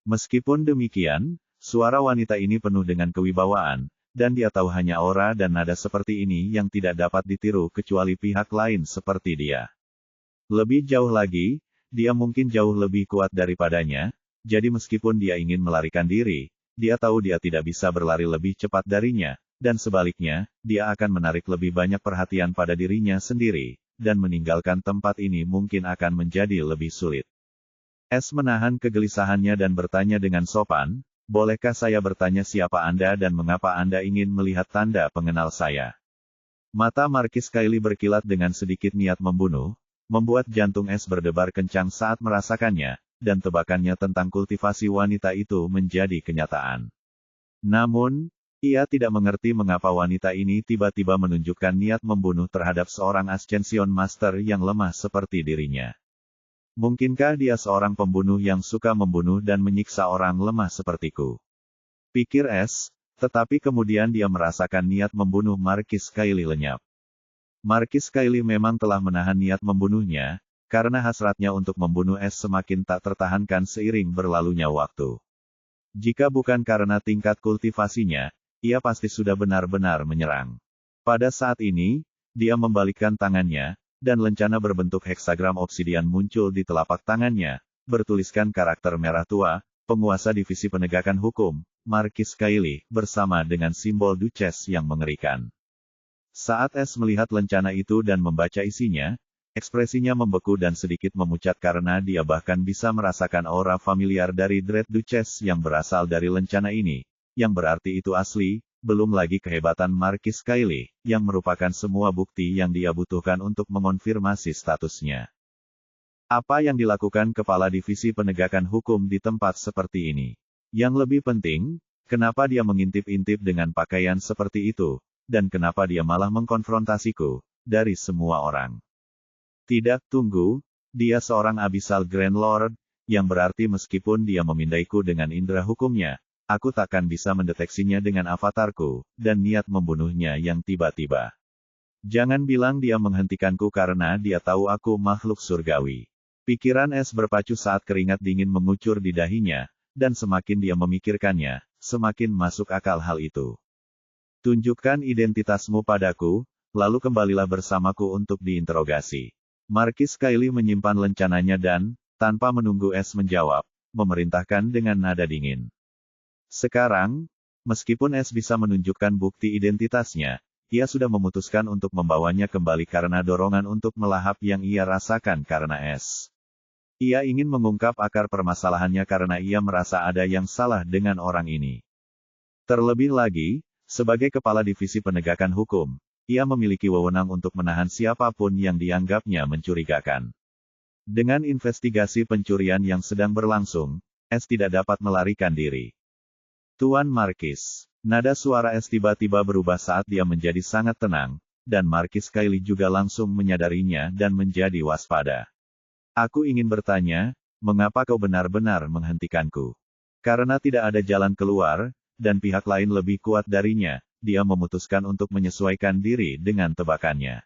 Meskipun demikian, suara wanita ini penuh dengan kewibawaan, dan dia tahu hanya aura dan nada seperti ini yang tidak dapat ditiru kecuali pihak lain seperti dia. Lebih jauh lagi, dia mungkin jauh lebih kuat daripadanya, jadi meskipun dia ingin melarikan diri, dia tahu dia tidak bisa berlari lebih cepat darinya, dan sebaliknya, dia akan menarik lebih banyak perhatian pada dirinya sendiri, dan meninggalkan tempat ini mungkin akan menjadi lebih sulit. S menahan kegelisahannya dan bertanya dengan sopan, bolehkah saya bertanya siapa Anda dan mengapa Anda ingin melihat tanda pengenal saya? Mata Markis Kylie berkilat dengan sedikit niat membunuh, membuat jantung Es berdebar kencang saat merasakannya, dan tebakannya tentang kultivasi wanita itu menjadi kenyataan. Namun, ia tidak mengerti mengapa wanita ini tiba-tiba menunjukkan niat membunuh terhadap seorang Ascension Master yang lemah seperti dirinya. Mungkinkah dia seorang pembunuh yang suka membunuh dan menyiksa orang lemah sepertiku? Pikir Es, tetapi kemudian dia merasakan niat membunuh Markis Kylie lenyap. Markis Kylie memang telah menahan niat membunuhnya, karena hasratnya untuk membunuh Es semakin tak tertahankan seiring berlalunya waktu. Jika bukan karena tingkat kultivasinya, ia pasti sudah benar-benar menyerang. Pada saat ini, dia membalikkan tangannya, dan lencana berbentuk heksagram obsidian muncul di telapak tangannya, bertuliskan karakter merah tua, penguasa divisi penegakan hukum, Markis Kylie, bersama dengan simbol Duchess yang mengerikan. Saat Es melihat lencana itu dan membaca isinya, ekspresinya membeku dan sedikit memucat karena dia bahkan bisa merasakan aura familiar dari Dread Duchess yang berasal dari lencana ini, yang berarti itu asli. Belum lagi kehebatan Markis Kylie, yang merupakan semua bukti yang dia butuhkan untuk mengonfirmasi statusnya. Apa yang dilakukan Kepala Divisi Penegakan Hukum di tempat seperti ini? Yang lebih penting, kenapa dia mengintip-intip dengan pakaian seperti itu, dan kenapa dia malah mengkonfrontasiku, dari semua orang? Tidak, tunggu, dia seorang Abyssal Grand Lord, yang berarti meskipun dia memindaiku dengan indera hukumnya, aku takkan bisa mendeteksinya dengan avatarku, dan niat membunuhnya yang tiba-tiba. Jangan bilang dia menghentikanku karena dia tahu aku makhluk surgawi. Pikiran Es berpacu saat keringat dingin mengucur di dahinya, dan semakin dia memikirkannya, semakin masuk akal hal itu. Tunjukkan identitasmu padaku, lalu kembalilah bersamaku untuk diinterogasi. Markis Kylie menyimpan lencananya dan, tanpa menunggu Es menjawab, memerintahkan dengan nada dingin. Sekarang, meskipun Es bisa menunjukkan bukti identitasnya, ia sudah memutuskan untuk membawanya kembali karena dorongan untuk melahap yang ia rasakan karena Es. Ia ingin mengungkap akar permasalahannya karena ia merasa ada yang salah dengan orang ini. Terlebih lagi, sebagai Kepala Divisi Penegakan Hukum, ia memiliki wewenang untuk menahan siapapun yang dianggapnya mencurigakan. Dengan investigasi pencurian yang sedang berlangsung, Es tidak dapat melarikan diri. Tuan Markis, nada suara Es tiba-tiba berubah saat dia menjadi sangat tenang, dan Markis Kylie juga langsung menyadarinya dan menjadi waspada. Aku ingin bertanya, mengapa kau benar-benar menghentikanku? Karena tidak ada jalan keluar, dan pihak lain lebih kuat darinya, dia memutuskan untuk menyesuaikan diri dengan tebakannya.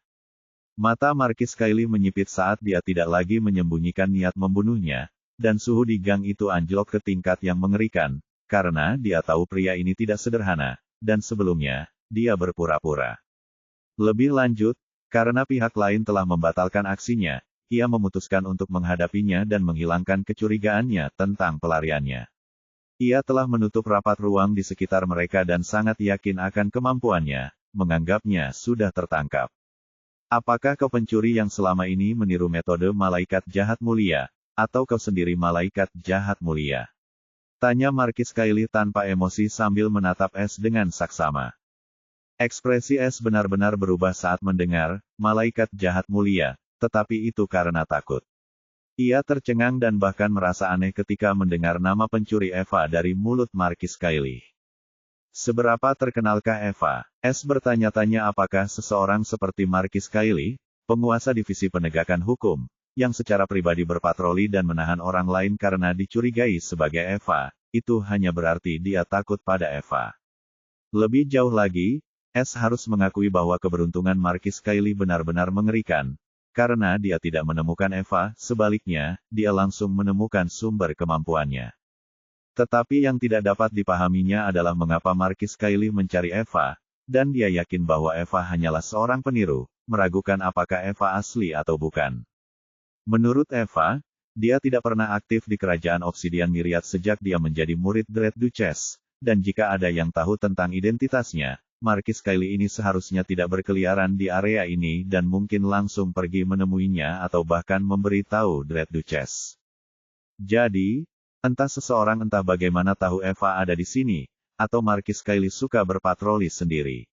Mata Markis Kylie menyipit saat dia tidak lagi menyembunyikan niat membunuhnya, dan suhu di gang itu anjlok ke tingkat yang mengerikan, karena dia tahu pria ini tidak sederhana, dan sebelumnya, dia berpura-pura. Lebih lanjut, karena pihak lain telah membatalkan aksinya, ia memutuskan untuk menghadapinya dan menghilangkan kecurigaannya tentang pelariannya. Ia telah menutup rapat ruang di sekitar mereka dan sangat yakin akan kemampuannya, menganggapnya sudah tertangkap. Apakah kau pencuri yang selama ini meniru metode malaikat jahat mulia, atau kau sendiri malaikat jahat mulia? Tanya Markis Kylie tanpa emosi sambil menatap Es dengan saksama. Ekspresi Es benar-benar berubah saat mendengar, malaikat jahat mulia, tetapi itu karena takut. Ia tercengang dan bahkan merasa aneh ketika mendengar nama pencuri Eva dari mulut Markis Kylie. Seberapa terkenalkah Eva? Es bertanya-tanya apakah seseorang seperti Markis Kylie, penguasa divisi penegakan hukum, yang secara pribadi berpatroli dan menahan orang lain karena dicurigai sebagai Eva, itu hanya berarti dia takut pada Eva. Lebih jauh lagi, Es harus mengakui bahwa keberuntungan Markis Kylie benar-benar mengerikan, karena dia tidak menemukan Eva, sebaliknya, dia langsung menemukan sumber kemampuannya. Tetapi yang tidak dapat dipahaminya adalah mengapa Markis Kylie mencari Eva, dan dia yakin bahwa Eva hanyalah seorang peniru, meragukan apakah Eva asli atau bukan. Menurut Eva, dia tidak pernah aktif di kerajaan Obsidian Myriad sejak dia menjadi murid Dread Duchess, dan jika ada yang tahu tentang identitasnya, Markis Kylie ini seharusnya tidak berkeliaran di area ini dan mungkin langsung pergi menemuinya atau bahkan memberi tahu Dread Duchess. Jadi, Entah seseorang entah bagaimana tahu Eva ada di sini, atau Markis Kylie suka berpatroli sendiri.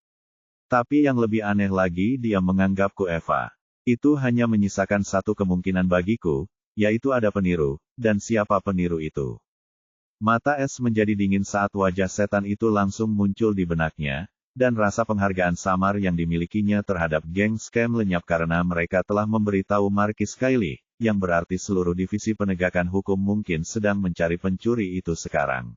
Tapi yang lebih aneh lagi dia menganggapku Eva. Itu hanya menyisakan satu kemungkinan bagiku, yaitu ada peniru, dan siapa peniru itu. Mata S menjadi dingin saat wajah setan itu langsung muncul di benaknya, dan rasa penghargaan samar yang dimilikinya terhadap geng scam lenyap karena mereka telah memberitahu Markis Kylie, yang berarti seluruh divisi penegakan hukum mungkin sedang mencari pencuri itu sekarang.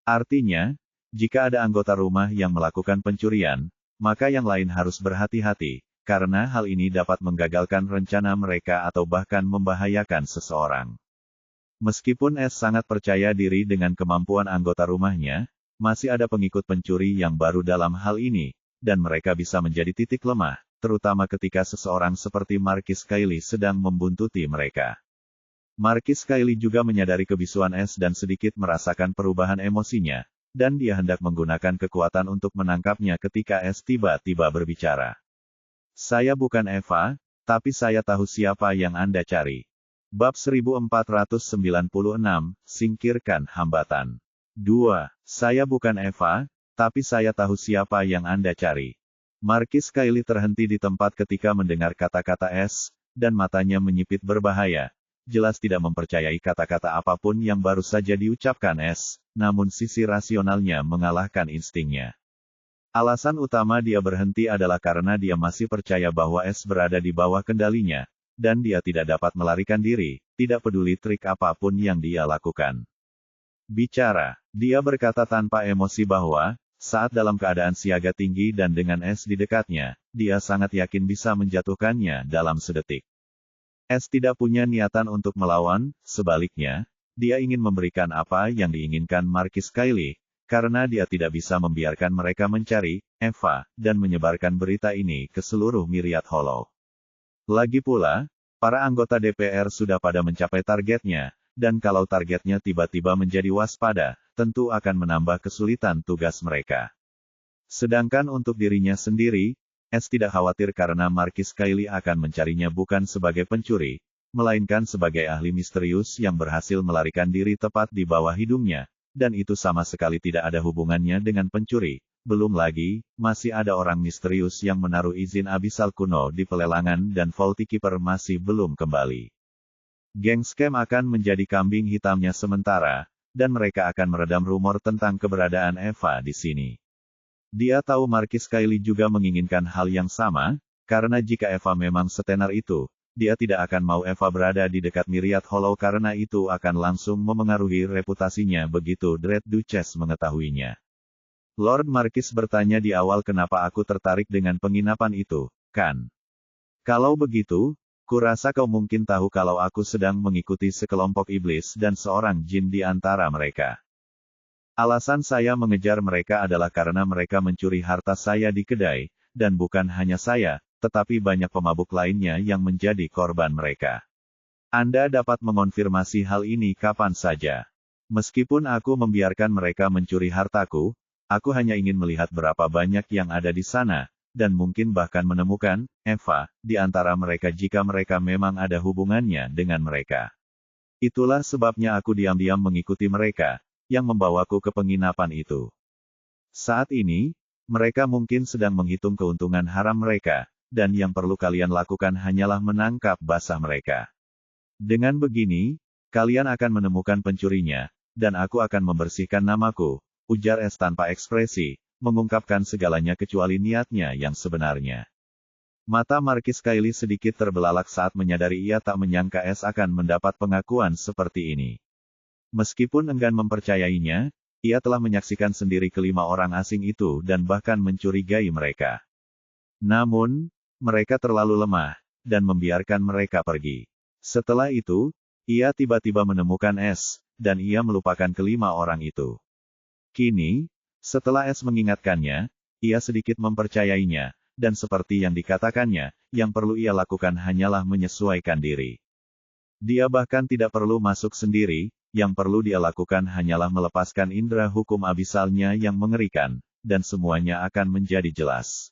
Artinya, jika ada anggota rumah yang melakukan pencurian, maka yang lain harus berhati-hati, karena hal ini dapat menggagalkan rencana mereka atau bahkan membahayakan seseorang. Meskipun S sangat percaya diri dengan kemampuan anggota rumahnya, masih ada pengikut pencuri yang baru dalam hal ini, dan mereka bisa menjadi titik lemah, terutama ketika seseorang seperti Markis Kylie sedang membuntuti mereka. Markis Kylie juga menyadari kebisuan S dan sedikit merasakan perubahan emosinya, dan dia hendak menggunakan kekuatan untuk menangkapnya ketika S tiba-tiba berbicara. Saya bukan Eva, tapi saya tahu siapa yang Anda cari. Bab 1496, Singkirkan Hambatan. 2. Saya bukan Eva, tapi saya tahu siapa yang Anda cari. Markis Kylie terhenti di tempat ketika mendengar kata-kata S, dan matanya menyipit berbahaya. Jelas tidak mempercayai kata-kata apapun yang baru saja diucapkan S, namun sisi rasionalnya mengalahkan instingnya. Alasan utama dia berhenti adalah karena dia masih percaya bahwa S berada di bawah kendalinya, dan dia tidak dapat melarikan diri, tidak peduli trik apapun yang dia lakukan. Bicara, dia berkata tanpa emosi bahwa, saat dalam keadaan siaga tinggi dan dengan S di dekatnya, dia sangat yakin bisa menjatuhkannya dalam sedetik. S tidak punya niatan untuk melawan, sebaliknya, dia ingin memberikan apa yang diinginkan Markis Kylie, karena dia tidak bisa membiarkan mereka mencari Eva, dan menyebarkan berita ini ke seluruh Myriad Hollow. Lagi pula, para anggota DPR sudah pada mencapai targetnya, dan kalau targetnya tiba-tiba menjadi waspada, tentu akan menambah kesulitan tugas mereka. Sedangkan untuk dirinya sendiri, S tidak khawatir karena Markis Kylie akan mencarinya bukan sebagai pencuri, melainkan sebagai ahli misterius yang berhasil melarikan diri tepat di bawah hidungnya, dan itu sama sekali tidak ada hubungannya dengan pencuri. Belum lagi, masih ada orang misterius yang menaruh izin abisal kuno di pelelangan dan Vaulty Keeper masih belum kembali. Geng scam akan menjadi kambing hitamnya sementara, dan mereka akan meredam rumor tentang keberadaan Eva di sini. Dia tahu Markis Kylie juga menginginkan hal yang sama, karena jika Eva memang setenar itu, dia tidak akan mau Eva berada di dekat Myriad Hollow karena itu akan langsung memengaruhi reputasinya begitu Dread Duchess mengetahuinya. Lord Markis bertanya di awal kenapa aku tertarik dengan penginapan itu, kan? Kalau begitu, kurasa kau mungkin tahu kalau aku sedang mengikuti sekelompok iblis dan seorang jin di antara mereka. Alasan saya mengejar mereka adalah karena mereka mencuri harta saya di kedai, dan bukan hanya saya, tetapi banyak pemabuk lainnya yang menjadi korban mereka. Anda dapat mengonfirmasi hal ini kapan saja. Meskipun aku membiarkan mereka mencuri hartaku, aku hanya ingin melihat berapa banyak yang ada di sana, dan mungkin bahkan menemukan Eva di antara mereka jika mereka memang ada hubungannya dengan mereka. Itulah sebabnya aku diam-diam mengikuti mereka, yang membawaku ke penginapan itu. Saat ini, mereka mungkin sedang menghitung keuntungan haram mereka, dan yang perlu kalian lakukan hanyalah menangkap basah mereka. Dengan begini, kalian akan menemukan pencurinya, dan aku akan membersihkan namaku, ujar S tanpa ekspresi, mengungkapkan segalanya kecuali niatnya yang sebenarnya. Mata Markis Kylie sedikit terbelalak saat menyadari ia tak menyangka S akan mendapat pengakuan seperti ini. Meskipun enggan mempercayainya, ia telah menyaksikan sendiri kelima orang asing itu dan bahkan mencurigai mereka. Namun, mereka terlalu lemah, dan membiarkan mereka pergi. Setelah itu, ia tiba-tiba menemukan S, dan ia melupakan kelima orang itu. Kini, setelah S mengingatkannya, ia sedikit mempercayainya, dan seperti yang dikatakannya, yang perlu ia lakukan hanyalah menyesuaikan diri. Dia bahkan tidak perlu masuk sendiri, yang perlu dia lakukan hanyalah melepaskan indera hukum abisalnya yang mengerikan, dan semuanya akan menjadi jelas.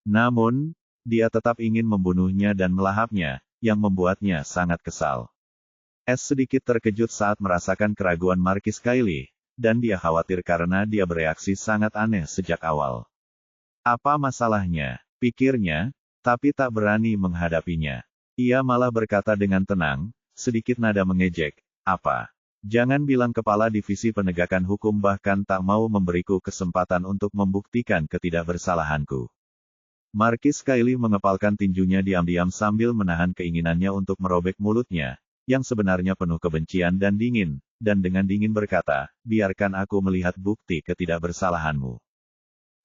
Namun, dia tetap ingin membunuhnya dan melahapnya, yang membuatnya sangat kesal. S sedikit terkejut saat merasakan keraguan Markis Kylie, dan dia khawatir karena dia bereaksi sangat aneh sejak awal. Apa masalahnya? Pikirnya, tapi tak berani menghadapinya. Ia malah berkata dengan tenang, sedikit nada mengejek, apa? Jangan bilang kepala divisi penegakan hukum bahkan tak mau memberiku kesempatan untuk membuktikan ketidakbersalahanku. Markis Kylie mengepalkan tinjunya diam-diam sambil menahan keinginannya untuk merobek mulutnya, yang sebenarnya penuh kebencian dan dengan dingin berkata, biarkan aku melihat bukti ketidakbersalahanmu.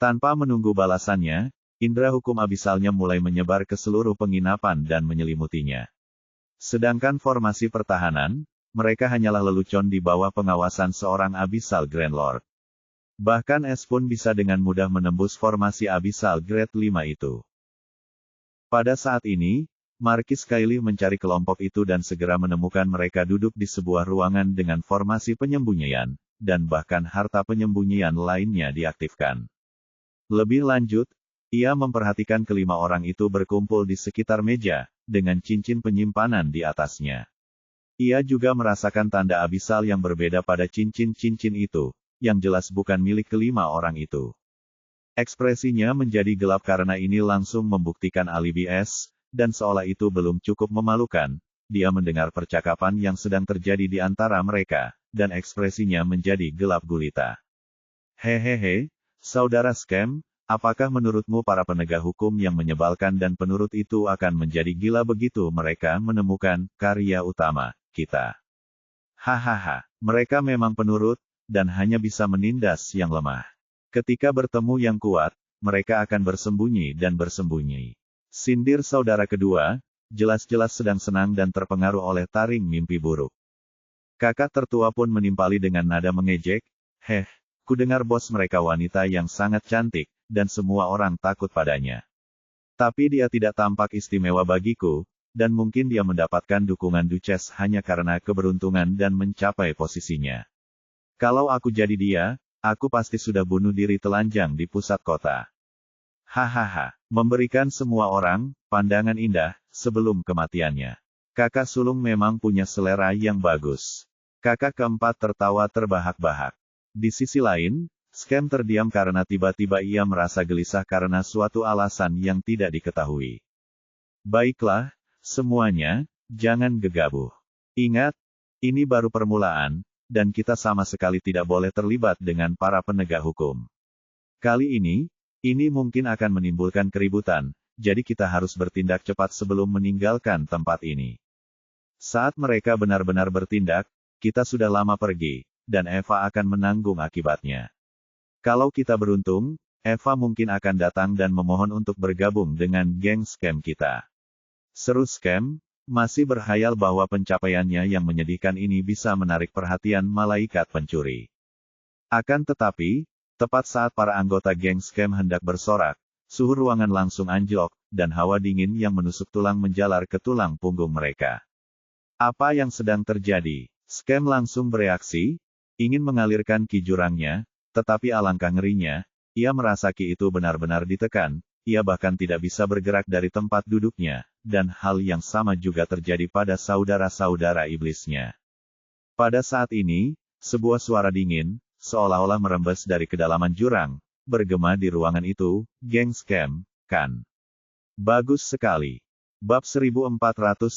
Tanpa menunggu balasannya, indera hukum abisalnya mulai menyebar ke seluruh penginapan dan menyelimutinya. Sedangkan formasi pertahanan, mereka hanyalah lelucon di bawah pengawasan seorang abisal Grand Lord. Bahkan S pun bisa dengan mudah menembus formasi abisal Grade 5 itu. Pada saat ini, Markis Kylie mencari kelompok itu dan segera menemukan mereka duduk di sebuah ruangan dengan formasi penyembunyian, dan bahkan harta penyembunyian lainnya diaktifkan. Lebih lanjut, ia memperhatikan kelima orang itu berkumpul di sekitar meja, dengan cincin penyimpanan di atasnya. Ia juga merasakan tanda abisal yang berbeda pada cincin-cincin itu, yang jelas bukan milik kelima orang itu. Ekspresinya menjadi gelap karena ini langsung membuktikan alibi S, dan seolah itu belum cukup memalukan, dia mendengar percakapan yang sedang terjadi di antara mereka, dan ekspresinya menjadi gelap gulita. Hehehe, saudara Scam, apakah menurutmu para penegak hukum yang menyebalkan dan penurut itu akan menjadi gila begitu mereka menemukan karya utama kita? Hahaha, mereka memang penurut, dan hanya bisa menindas yang lemah. Ketika bertemu yang kuat, mereka akan bersembunyi dan bersembunyi. Sindir saudara kedua, jelas-jelas sedang senang dan terpengaruh oleh taring mimpi buruk. Kakak tertua pun menimpali dengan nada mengejek, kudengar bos mereka wanita yang sangat cantik, dan semua orang takut padanya. Tapi dia tidak tampak istimewa bagiku, dan mungkin dia mendapatkan dukungan Duchess hanya karena keberuntungan dan mencapai posisinya. Kalau aku jadi dia, aku pasti sudah bunuh diri telanjang di pusat kota. Hahaha, memberikan semua orang pandangan indah sebelum kematiannya. Kakak sulung memang punya selera yang bagus. Kakak keempat tertawa terbahak-bahak. Di sisi lain, Scam terdiam karena tiba-tiba ia merasa gelisah karena suatu alasan yang tidak diketahui. Baiklah, semuanya, jangan gegabah. Ingat, ini baru permulaan, dan kita sama sekali tidak boleh terlibat dengan para penegak hukum. Kali ini mungkin akan menimbulkan keributan, jadi kita harus bertindak cepat sebelum meninggalkan tempat ini. Saat mereka benar-benar bertindak, kita sudah lama pergi, dan Eva akan menanggung akibatnya. Kalau kita beruntung, Eva mungkin akan datang dan memohon untuk bergabung dengan geng Scam kita. Seru Scam, masih berhayal bahwa pencapaiannya yang menyedihkan ini bisa menarik perhatian malaikat pencuri. Akan tetapi, tepat saat para anggota geng Scam hendak bersorak, suhu ruangan langsung anjlok, dan hawa dingin yang menusuk tulang menjalar ke tulang punggung mereka. Apa yang sedang terjadi? Scam langsung bereaksi, ingin mengalirkan ki jurangnya, tetapi alangkah ngerinya, ia merasa ki itu benar-benar ditekan, ia bahkan tidak bisa bergerak dari tempat duduknya, dan hal yang sama juga terjadi pada saudara-saudara iblisnya. Pada saat ini, sebuah suara dingin, seolah-olah merembes dari kedalaman jurang, bergema di ruangan itu, geng Scam, kan? Bagus sekali. Bab 1497,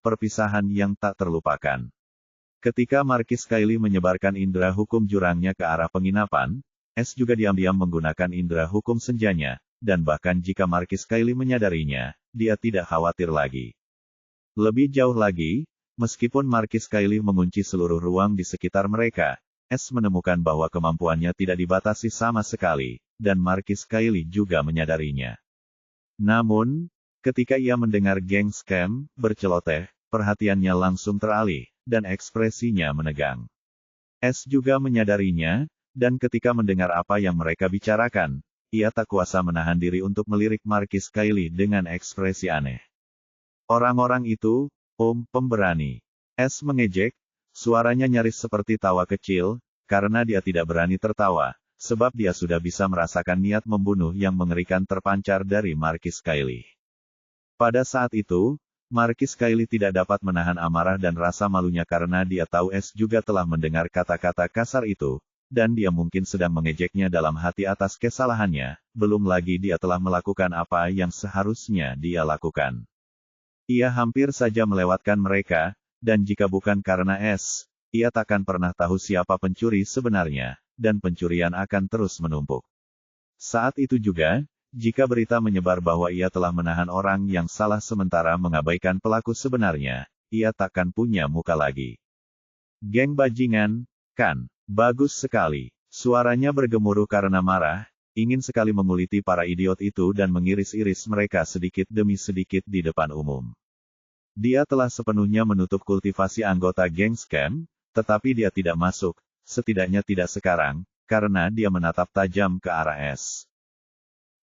Perpisahan yang tak terlupakan. Ketika Markis Kylie menyebarkan indera hukum jurangnya ke arah penginapan, S juga diam-diam menggunakan indera hukum senjanya, dan bahkan jika Markis Kylie menyadarinya, dia tidak khawatir lagi. Lebih jauh lagi, meskipun Markis Kylie mengunci seluruh ruang di sekitar mereka, S menemukan bahwa kemampuannya tidak dibatasi sama sekali, dan Markis Kylie juga menyadarinya. Namun, ketika ia mendengar geng Scam berceloteh, perhatiannya langsung teralih, dan ekspresinya menegang. S juga menyadarinya, dan ketika mendengar apa yang mereka bicarakan, ia tak kuasa menahan diri untuk melirik Markis Kylie dengan ekspresi aneh. Orang-orang itu, pemberani. S mengejek, suaranya nyaris seperti tawa kecil, karena dia tidak berani tertawa, sebab dia sudah bisa merasakan niat membunuh yang mengerikan terpancar dari Markis Kylie. Pada saat itu, Markis Kylie tidak dapat menahan amarah dan rasa malunya karena dia tahu Es juga telah mendengar kata-kata kasar itu, dan dia mungkin sedang mengejeknya dalam hati atas kesalahannya, belum lagi dia telah melakukan apa yang seharusnya dia lakukan. Ia hampir saja melewatkan mereka, dan jika bukan karena Es, ia takkan pernah tahu siapa pencuri sebenarnya, dan pencurian akan terus menumpuk. Saat itu juga, jika berita menyebar bahwa ia telah menahan orang yang salah sementara mengabaikan pelaku sebenarnya, ia takkan punya muka lagi. Geng bajingan, kan? Bagus sekali. Suaranya bergemuruh karena marah, ingin sekali menguliti para idiot itu dan mengiris-iris mereka sedikit demi sedikit di depan umum. Dia telah sepenuhnya menutup kultivasi anggota geng scam, tetapi dia tidak masuk, setidaknya tidak sekarang, karena dia menatap tajam ke arah Es.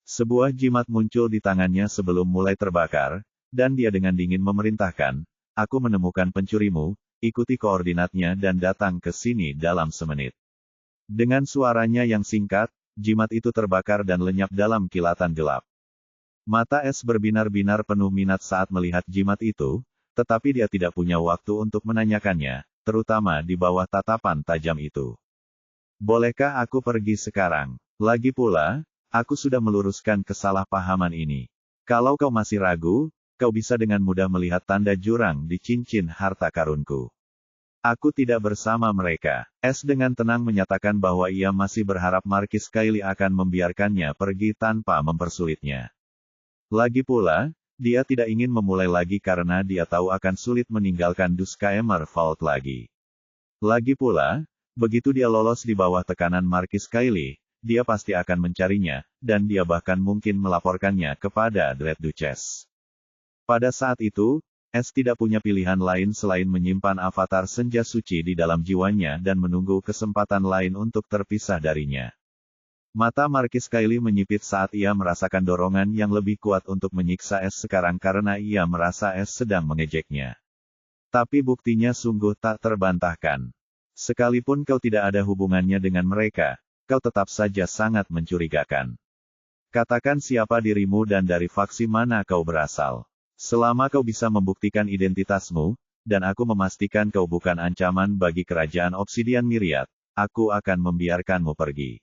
Sebuah jimat muncul di tangannya sebelum mulai terbakar, dan dia dengan dingin memerintahkan, "Aku menemukan pencurimu, ikuti koordinatnya dan datang ke sini dalam semenit." Dengan suaranya yang singkat, jimat itu terbakar dan lenyap dalam kilatan gelap. Mata Es berbinar-binar penuh minat saat melihat jimat itu, tetapi dia tidak punya waktu untuk menanyakannya, terutama di bawah tatapan tajam itu. "Bolehkah aku pergi sekarang? Lagi pula, aku sudah meluruskan kesalahpahaman ini. Kalau kau masih ragu, kau bisa dengan mudah melihat tanda jurang di cincin harta karunku. Aku tidak bersama mereka." Es dengan tenang menyatakan bahwa ia masih berharap Markis Kylie akan membiarkannya pergi tanpa mempersulitnya. Lagi pula, dia tidak ingin memulai lagi karena dia tahu akan sulit meninggalkan Duscaemer Vault lagi. Lagi pula, begitu dia lolos di bawah tekanan Markis Kylie, dia pasti akan mencarinya, dan dia bahkan mungkin melaporkannya kepada Dread Duchess. Pada saat itu, Es tidak punya pilihan lain selain menyimpan avatar senja suci di dalam jiwanya dan menunggu kesempatan lain untuk terpisah darinya. Mata Markis Kylie menyipit saat ia merasakan dorongan yang lebih kuat untuk menyiksa Es sekarang karena ia merasa Es sedang mengejeknya. Tapi buktinya sungguh tak terbantahkan. Sekalipun kau tidak ada hubungannya dengan mereka, kau tetap saja sangat mencurigakan. Katakan siapa dirimu dan dari faksi mana kau berasal. Selama kau bisa membuktikan identitasmu, dan aku memastikan kau bukan ancaman bagi kerajaan Obsidian Myriad, aku akan membiarkanmu pergi.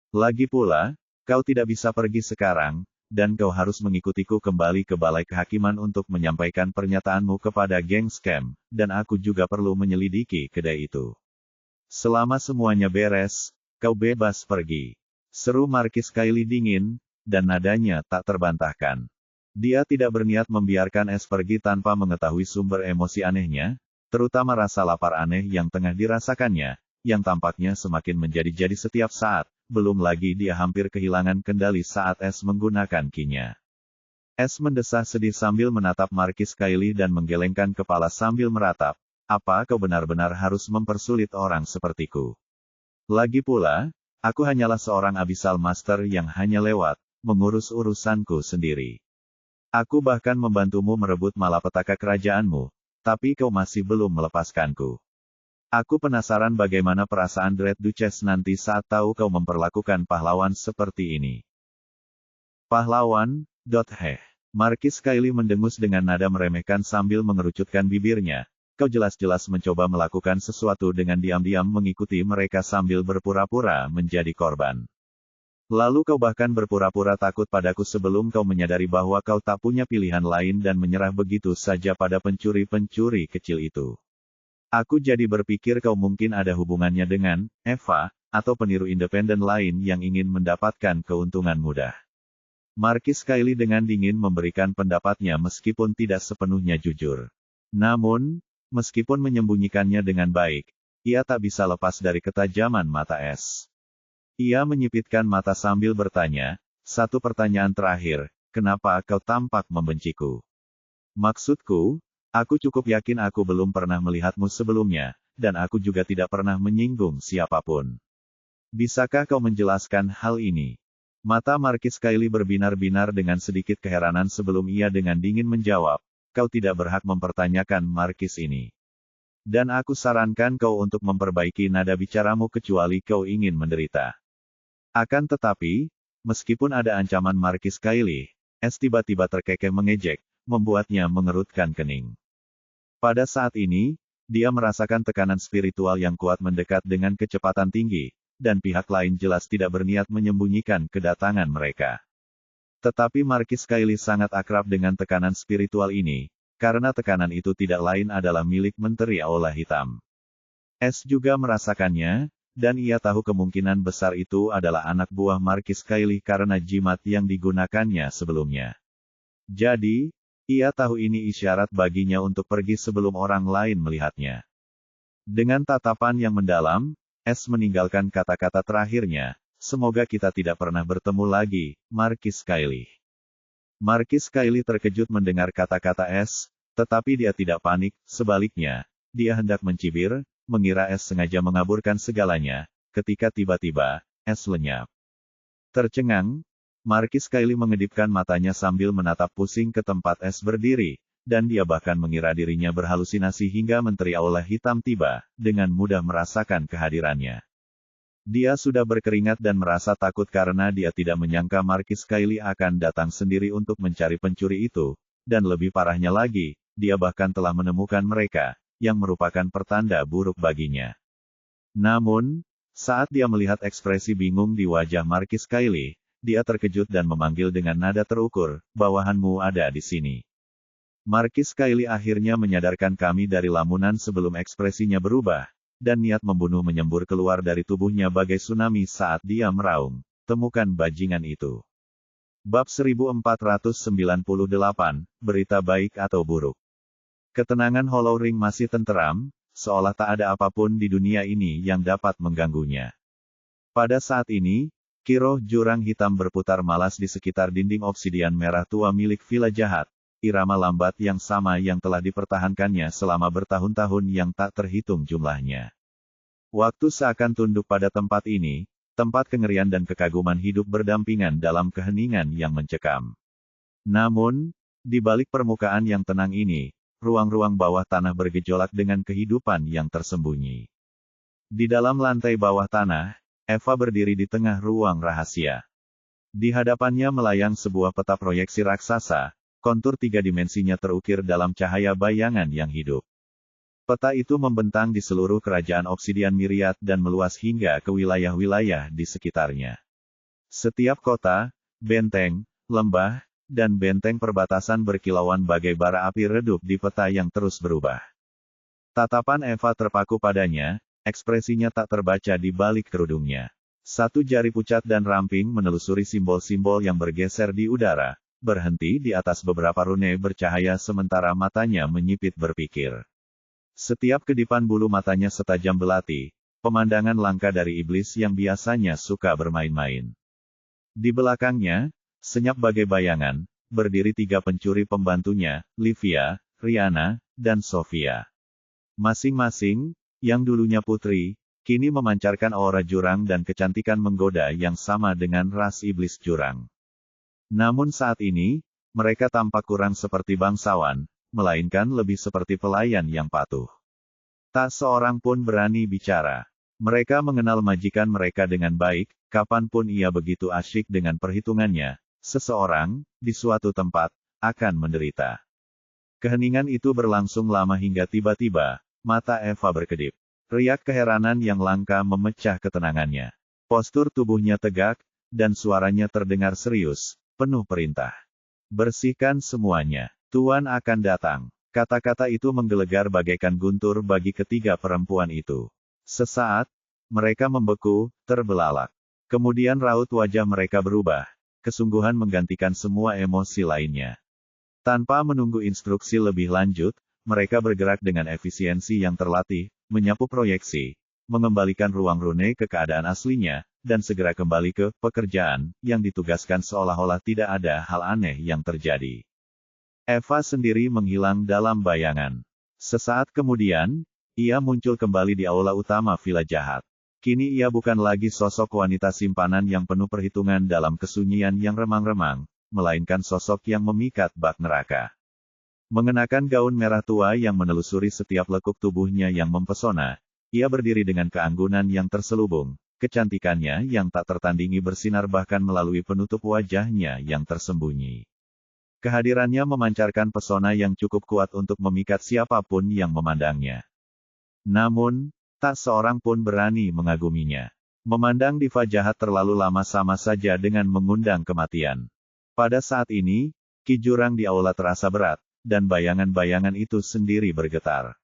Lagi pula, kau tidak bisa pergi sekarang, dan kau harus mengikutiku kembali ke Balai Kehakiman untuk menyampaikan pernyataanmu kepada geng scam, dan aku juga perlu menyelidiki kedai itu. Selama semuanya beres, kau bebas pergi. Seru Markis Kylie dingin, dan nadanya tak terbantahkan. Dia tidak berniat membiarkan Es pergi tanpa mengetahui sumber emosi anehnya, terutama rasa lapar aneh yang tengah dirasakannya, yang tampaknya semakin menjadi-jadi setiap saat, belum lagi dia hampir kehilangan kendali saat Es menggunakan ki-nya. Es mendesah sedih sambil menatap Markis Kylie dan menggelengkan kepala sambil meratap, "Apa kau benar-benar harus mempersulit orang sepertiku? Lagi pula, aku hanyalah seorang Abyssal Master yang hanya lewat, mengurus urusanku sendiri. Aku bahkan membantumu merebut malapetaka kerajaanmu, tapi kau masih belum melepaskanku. Aku penasaran bagaimana perasaan Dread Duchess nanti saat tahu kau memperlakukan pahlawan seperti ini." "Pahlawan, heh." Markis Kylie mendengus dengan nada meremehkan sambil mengerucutkan bibirnya. "Kau jelas-jelas mencoba melakukan sesuatu dengan diam-diam mengikuti mereka sambil berpura-pura menjadi korban. Lalu kau bahkan berpura-pura takut padaku sebelum kau menyadari bahwa kau tak punya pilihan lain dan menyerah begitu saja pada pencuri-pencuri kecil itu. Aku jadi berpikir kau mungkin ada hubungannya dengan Eva, atau peniru independen lain yang ingin mendapatkan keuntungan mudah." Markis Kylie dengan dingin memberikan pendapatnya meskipun tidak sepenuhnya jujur. Namun, meskipun menyembunyikannya dengan baik, ia tak bisa lepas dari ketajaman mata Es. Ia menyipitkan mata sambil bertanya, "Satu pertanyaan terakhir, kenapa kau tampak membenciku?" "Maksudku, aku cukup yakin aku belum pernah melihatmu sebelumnya, dan aku juga tidak pernah menyinggung siapapun. Bisakah kau menjelaskan hal ini?" Mata Markis Kylie berbinar-binar dengan sedikit keheranan sebelum ia dengan dingin menjawab, "Kau tidak berhak mempertanyakan Markis ini. Dan aku sarankan kau untuk memperbaiki nada bicaramu kecuali kau ingin menderita." Akan tetapi, meskipun ada ancaman Markis Kylie, Es tiba-tiba terkekeh mengejek, membuatnya mengerutkan kening. Pada saat ini, dia merasakan tekanan spiritual yang kuat mendekat dengan kecepatan tinggi, dan pihak lain jelas tidak berniat menyembunyikan kedatangan mereka. Tetapi Markis Kylie sangat akrab dengan tekanan spiritual ini, karena tekanan itu tidak lain adalah milik Menteri Aula Hitam. S juga merasakannya, dan ia tahu kemungkinan besar itu adalah anak buah Markis Kylie karena jimat yang digunakannya sebelumnya. Jadi, ia tahu ini isyarat baginya untuk pergi sebelum orang lain melihatnya. Dengan tatapan yang mendalam, S meninggalkan kata-kata terakhirnya, "Semoga kita tidak pernah bertemu lagi, Markis Kylie." Markis Kylie terkejut mendengar kata-kata S, tetapi dia tidak panik, sebaliknya, dia hendak mencibir, mengira S sengaja mengaburkan segalanya, ketika tiba-tiba, S lenyap. Tercengang, Markis Kylie mengedipkan matanya sambil menatap pusing ke tempat S berdiri, dan dia bahkan mengira dirinya berhalusinasi hingga Menteri Aula Hitam tiba, dengan mudah merasakan kehadirannya. Dia sudah berkeringat dan merasa takut karena dia tidak menyangka Markis Kylie akan datang sendiri untuk mencari pencuri itu, dan lebih parahnya lagi, dia bahkan telah menemukan mereka, yang merupakan pertanda buruk baginya. Namun, saat dia melihat ekspresi bingung di wajah Markis Kylie, dia terkejut dan memanggil dengan nada terukur, "Bawahanmu ada di sini." Markis Kylie akhirnya menyadarkan kami dari lamunan sebelum ekspresinya berubah, dan niat membunuh menyembur keluar dari tubuhnya bagai tsunami saat dia meraung, "Temukan bajingan itu." Bab 1498, Berita Baik atau Buruk. Ketenangan Hollow Ring masih tenteram, seolah tak ada apapun di dunia ini yang dapat mengganggunya. Pada saat ini, kiroh jurang hitam berputar malas di sekitar dinding obsidian merah tua milik Villa Jahat, irama lambat yang sama yang telah dipertahankannya selama bertahun-tahun yang tak terhitung jumlahnya. Waktu seakan tunduk pada tempat ini, tempat kengerian dan kekaguman hidup berdampingan dalam keheningan yang mencekam. Namun, di balik permukaan yang tenang ini, ruang-ruang bawah tanah bergejolak dengan kehidupan yang tersembunyi. Di dalam lantai bawah tanah, Eva berdiri di tengah ruang rahasia. Di hadapannya melayang sebuah peta proyeksi raksasa, kontur tiga dimensinya terukir dalam cahaya bayangan yang hidup. Peta itu membentang di seluruh kerajaan Obsidian Myriad dan meluas hingga ke wilayah-wilayah di sekitarnya. Setiap kota, benteng, lembah, dan benteng perbatasan berkilauan bagai bara api redup di peta yang terus berubah. Tatapan Eva terpaku padanya, ekspresinya tak terbaca di balik kerudungnya. Satu jari pucat dan ramping menelusuri simbol-simbol yang bergeser di udara, berhenti di atas beberapa rune bercahaya sementara matanya menyipit berpikir. Setiap kedipan bulu matanya setajam belati, pemandangan langka dari iblis yang biasanya suka bermain-main. Di belakangnya, senyap bagai bayangan, berdiri tiga pencuri pembantunya, Livia, Rihanna, dan Sofia. Masing-masing, yang dulunya putri, kini memancarkan aura jurang dan kecantikan menggoda yang sama dengan ras iblis jurang. Namun saat ini, mereka tampak kurang seperti bangsawan, melainkan lebih seperti pelayan yang patuh. Tak seorang pun berani bicara. Mereka mengenal majikan mereka dengan baik, kapanpun ia begitu asyik dengan perhitungannya, seseorang, di suatu tempat, akan menderita. Keheningan itu berlangsung lama hingga tiba-tiba, mata Eva berkedip. Riak keheranan yang langka memecah ketenangannya. Postur tubuhnya tegak, dan suaranya terdengar serius, penuh perintah. "Bersihkan semuanya. Tuan akan datang." Kata-kata itu menggelegar bagaikan guntur bagi ketiga perempuan itu. Sesaat, mereka membeku, terbelalak. Kemudian raut wajah mereka berubah. Kesungguhan menggantikan semua emosi lainnya. Tanpa menunggu instruksi lebih lanjut, mereka bergerak dengan efisiensi yang terlatih, menyapu proyeksi, mengembalikan ruang rune ke keadaan aslinya, dan segera kembali ke pekerjaan yang ditugaskan seolah-olah tidak ada hal aneh yang terjadi. Eva sendiri menghilang dalam bayangan. Sesaat kemudian, ia muncul kembali di aula utama Villa Jahat. Kini ia bukan lagi sosok wanita simpanan yang penuh perhitungan dalam kesunyian yang remang-remang, melainkan sosok yang memikat bak neraka. Mengenakan gaun merah tua yang menelusuri setiap lekuk tubuhnya yang mempesona, ia berdiri dengan keanggunan yang terselubung, kecantikannya yang tak tertandingi bersinar bahkan melalui penutup wajahnya yang tersembunyi. Kehadirannya memancarkan pesona yang cukup kuat untuk memikat siapapun yang memandangnya. Namun, tak seorang pun berani mengaguminya. Memandang diva jahat terlalu lama sama saja dengan mengundang kematian. Pada saat ini, Ki Jurang di aula terasa berat, dan bayangan-bayangan itu sendiri bergetar.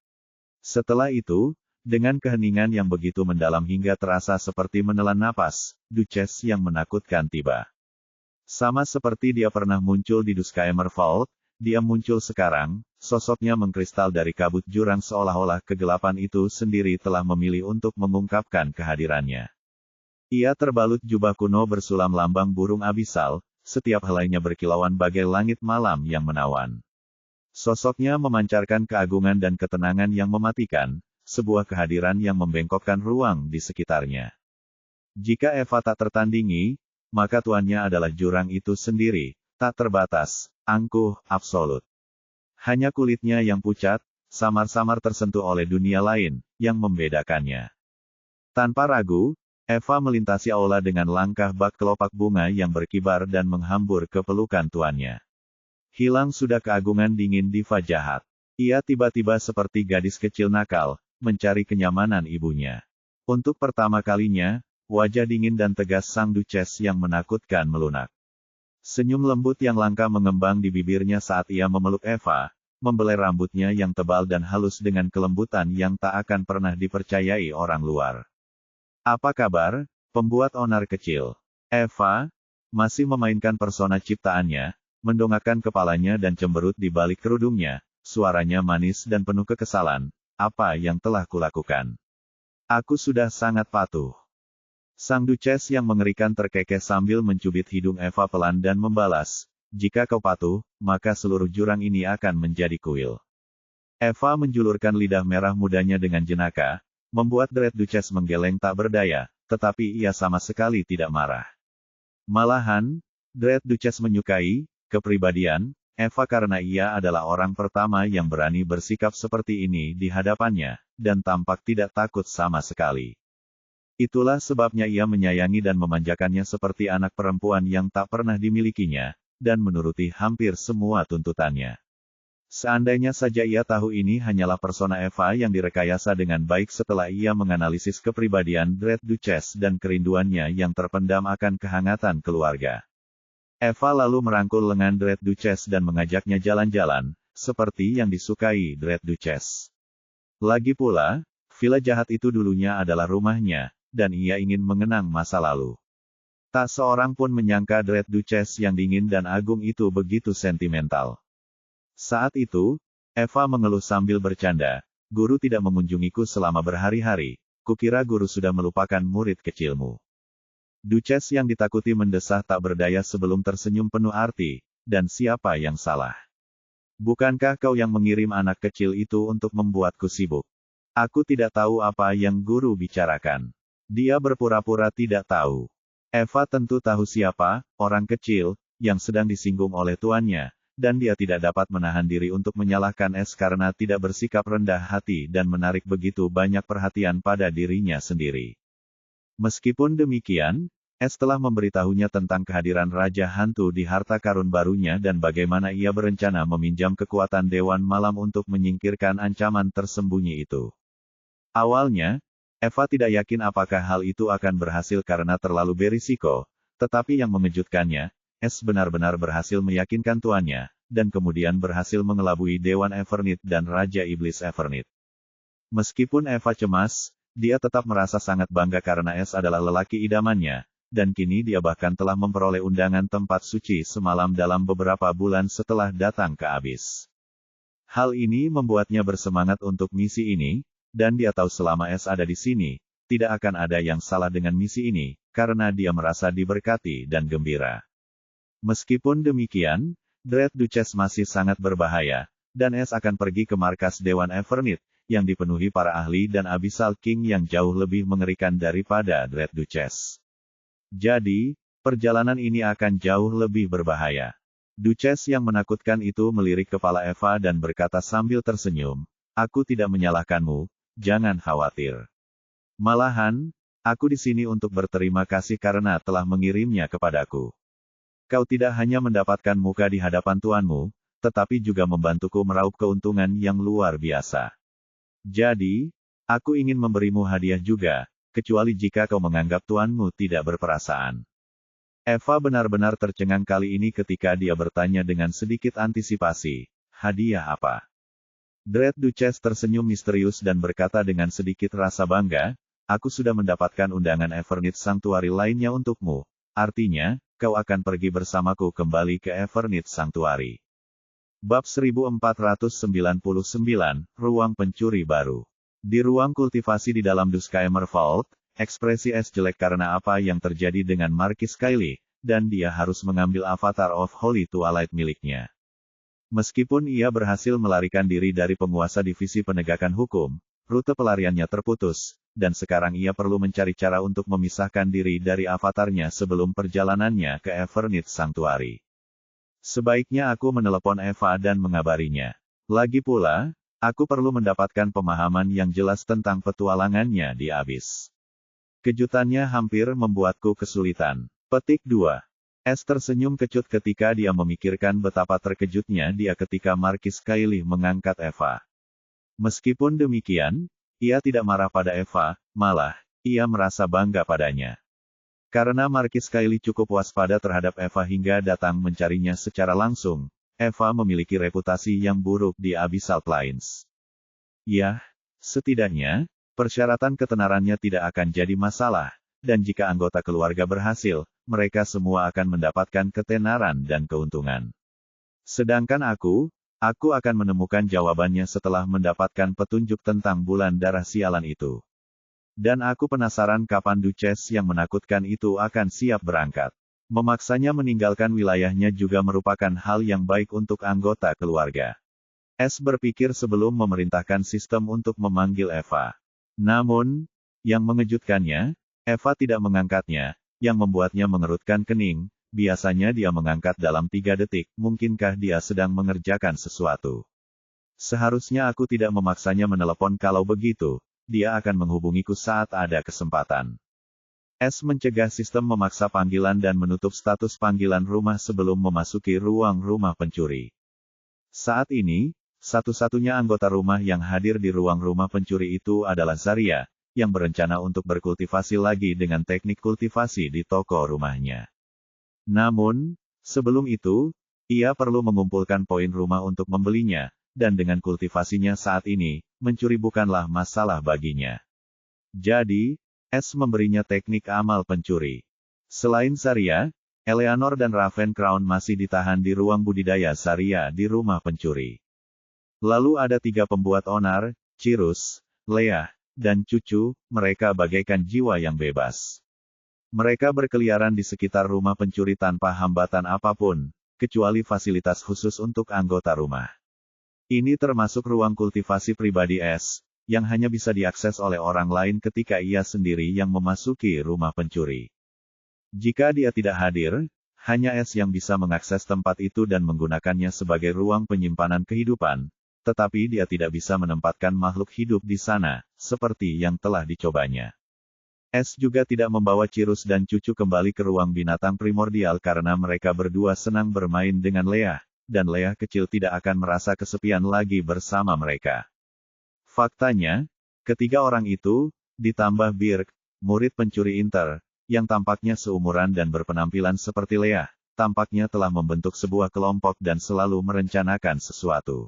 Setelah itu, dengan keheningan yang begitu mendalam hingga terasa seperti menelan napas, Duchess yang menakutkan tiba. Sama seperti dia pernah muncul di Duskheimer Vault, dia muncul sekarang, sosoknya mengkristal dari kabut jurang seolah-olah kegelapan itu sendiri telah memilih untuk mengungkapkan kehadirannya. Ia terbalut jubah kuno bersulam lambang burung abisal, setiap helainya berkilauan bagai langit malam yang menawan. Sosoknya memancarkan keagungan dan ketenangan yang mematikan, sebuah kehadiran yang membengkokkan ruang di sekitarnya. Jika Eva tak tertandingi, maka tuannya adalah jurang itu sendiri, tak terbatas, angkuh, absolut. Hanya kulitnya yang pucat, samar-samar tersentuh oleh dunia lain, yang membedakannya. Tanpa ragu, Eva melintasi aula dengan langkah bak kelopak bunga yang berkibar dan menghambur ke pelukan tuannya. Hilang sudah keagungan dingin diva jahat. Ia tiba-tiba seperti gadis kecil nakal, mencari kenyamanan ibunya. Untuk pertama kalinya, wajah dingin dan tegas sang Duchess yang menakutkan melunak. Senyum lembut yang langka mengembang di bibirnya saat ia memeluk Eva, membelai rambutnya yang tebal dan halus dengan kelembutan yang tak akan pernah dipercayai orang luar. Apa kabar, pembuat onar kecil? Eva masih memainkan persona ciptaannya, mendongakkan kepalanya dan cemberut di balik kerudungnya, suaranya manis dan penuh kekesalan. Apa yang telah kulakukan? Aku sudah sangat patuh. Sang Duchess yang mengerikan terkekeh sambil mencubit hidung Eva pelan dan membalas, jika kau patuh, maka seluruh jurang ini akan menjadi kuil. Eva menjulurkan lidah merah mudanya dengan jenaka, membuat Dread Duchess menggeleng tak berdaya, tetapi ia sama sekali tidak marah. Malahan, Dread Duchess menyukai kepribadian Eva karena ia adalah orang pertama yang berani bersikap seperti ini di hadapannya, dan tampak tidak takut sama sekali. Itulah sebabnya ia menyayangi dan memanjakannya seperti anak perempuan yang tak pernah dimilikinya, dan menuruti hampir semua tuntutannya. Seandainya saja ia tahu ini hanyalah persona Eva yang direkayasa dengan baik setelah ia menganalisis kepribadian Dread Duchess dan kerinduannya yang terpendam akan kehangatan keluarga. Eva lalu merangkul lengan Dread Duchess dan mengajaknya jalan-jalan, seperti yang disukai Dread Duchess. Lagi pula, villa jahat itu dulunya adalah rumahnya, dan ia ingin mengenang masa lalu. Tak seorang pun menyangka Dread Duchess yang dingin dan agung itu begitu sentimental. Saat itu, Eva mengeluh sambil bercanda, guru tidak mengunjungiku selama berhari-hari, kukira guru sudah melupakan murid kecilmu. Duchess yang ditakuti mendesah tak berdaya sebelum tersenyum penuh arti, dan siapa yang salah? Bukankah kau yang mengirim anak kecil itu untuk membuatku sibuk? Aku tidak tahu apa yang guru bicarakan. Dia berpura-pura tidak tahu. Eva tentu tahu siapa, orang kecil, yang sedang disinggung oleh tuannya, dan dia tidak dapat menahan diri untuk menyalahkan Es karena tidak bersikap rendah hati dan menarik begitu banyak perhatian pada dirinya sendiri. Meskipun demikian, Es telah memberitahunya tentang kehadiran Raja Hantu di harta karun barunya dan bagaimana ia berencana meminjam kekuatan Dewan Malam untuk menyingkirkan ancaman tersembunyi itu. Awalnya, Eva tidak yakin apakah hal itu akan berhasil karena terlalu berisiko, tetapi yang mengejutkannya, Es benar-benar berhasil meyakinkan tuannya, dan kemudian berhasil mengelabui Dewan Evernit dan Raja Iblis Evernit. Meskipun Eva cemas, dia tetap merasa sangat bangga karena Es adalah lelaki idamannya, dan kini dia bahkan telah memperoleh undangan tempat suci semalam dalam beberapa bulan setelah datang ke Abyss. Hal ini membuatnya bersemangat untuk misi ini, dan dia tahu selama Es ada di sini, tidak akan ada yang salah dengan misi ini, karena dia merasa diberkati dan gembira. Meskipun demikian, Dread Duchess masih sangat berbahaya, dan Es akan pergi ke markas Dewan Evernit, yang dipenuhi para ahli dan Abyssal King yang jauh lebih mengerikan daripada Dread Duchess. Jadi, perjalanan ini akan jauh lebih berbahaya. Duchess yang menakutkan itu melirik kepala Eva dan berkata sambil tersenyum, aku tidak menyalahkanmu, jangan khawatir. Malahan, aku di sini untuk berterima kasih karena telah mengirimnya kepadaku. Kau tidak hanya mendapatkan muka di hadapan tuanmu, tetapi juga membantuku meraup keuntungan yang luar biasa. Jadi, aku ingin memberimu hadiah juga, kecuali jika kau menganggap tuanmu tidak berperasaan. Eva benar-benar tercengang kali ini ketika dia bertanya dengan sedikit antisipasi, hadiah apa? Dread Duchess tersenyum misterius dan berkata dengan sedikit rasa bangga, aku sudah mendapatkan undangan Evernith Sanctuary lainnya untukmu. Artinya, kau akan pergi bersamaku kembali ke Evernith Sanctuary. Bab 1499, Ruang Pencuri Baru. Di ruang kultivasi di dalam Duskheimer Vault, ekspresi Es jelek karena apa yang terjadi dengan Marquis Kylie, dan dia harus mengambil Avatar of Holy Twilight miliknya. Meskipun ia berhasil melarikan diri dari penguasa divisi penegakan hukum, rute pelariannya terputus, dan sekarang ia perlu mencari cara untuk memisahkan diri dari avatarnya sebelum perjalanannya ke Evernith Sanctuary. Sebaiknya aku menelepon Eva dan mengabarinya. Lagi pula, aku perlu mendapatkan pemahaman yang jelas tentang petualangannya di Abyss. Kejutannya hampir membuatku kesulitan. Petik 2. Es tersenyum kecut ketika dia memikirkan betapa terkejutnya dia ketika Marquis Kylie mengangkat Eva. Meskipun demikian, ia tidak marah pada Eva, malah, ia merasa bangga padanya. Karena Marquis Kylie cukup waspada terhadap Eva hingga datang mencarinya secara langsung, Eva memiliki reputasi yang buruk di Abyssal Plains. Ya, setidaknya, persyaratan ketenarannya tidak akan jadi masalah, dan jika anggota keluarga berhasil, mereka semua akan mendapatkan ketenaran dan keuntungan. Sedangkan aku akan menemukan jawabannya setelah mendapatkan petunjuk tentang bulan darah sialan itu. Dan aku penasaran kapan Duchess yang menakutkan itu akan siap berangkat. Memaksanya meninggalkan wilayahnya juga merupakan hal yang baik untuk anggota keluarga. Es berpikir sebelum memerintahkan sistem untuk memanggil Eva. Namun, yang mengejutkannya, Eva tidak mengangkatnya, yang membuatnya mengerutkan kening. Biasanya dia mengangkat dalam 3 detik, mungkinkah dia sedang mengerjakan sesuatu? Seharusnya aku tidak memaksanya menelepon kalau begitu, dia akan menghubungiku saat ada kesempatan. Es mencegah sistem memaksa panggilan dan menutup status panggilan rumah sebelum memasuki ruang rumah pencuri. Saat ini, satu-satunya anggota rumah yang hadir di ruang rumah pencuri itu adalah Zarya, yang berencana untuk berkultivasi lagi dengan teknik kultivasi di toko rumahnya. Namun, sebelum itu, ia perlu mengumpulkan poin rumah untuk membelinya, dan dengan kultivasinya saat ini, mencuri bukanlah masalah baginya. Jadi, Es memberinya teknik amal pencuri. Selain Zarya, Eleanor dan Raven Crown masih ditahan di ruang budidaya Zarya di rumah pencuri. Lalu ada 3 pembuat onar, Cirrus, Leah, dan Cucu, mereka bagaikan jiwa yang bebas. Mereka berkeliaran di sekitar rumah pencuri tanpa hambatan apapun, kecuali fasilitas khusus untuk anggota rumah. Ini termasuk ruang kultivasi pribadi Es, yang hanya bisa diakses oleh orang lain ketika ia sendiri yang memasuki rumah pencuri. Jika dia tidak hadir, hanya Es yang bisa mengakses tempat itu dan menggunakannya sebagai ruang penyimpanan kehidupan, tetapi dia tidak bisa menempatkan makhluk hidup di sana, seperti yang telah dicobanya. Es juga tidak membawa Cirrus dan Cucu kembali ke ruang binatang primordial karena mereka berdua senang bermain dengan Leah, dan Leah kecil tidak akan merasa kesepian lagi bersama mereka. Faktanya, ketiga orang itu, ditambah Birk, murid pencuri Inter, yang tampaknya seumuran dan berpenampilan seperti Leah, tampaknya telah membentuk sebuah kelompok dan selalu merencanakan sesuatu.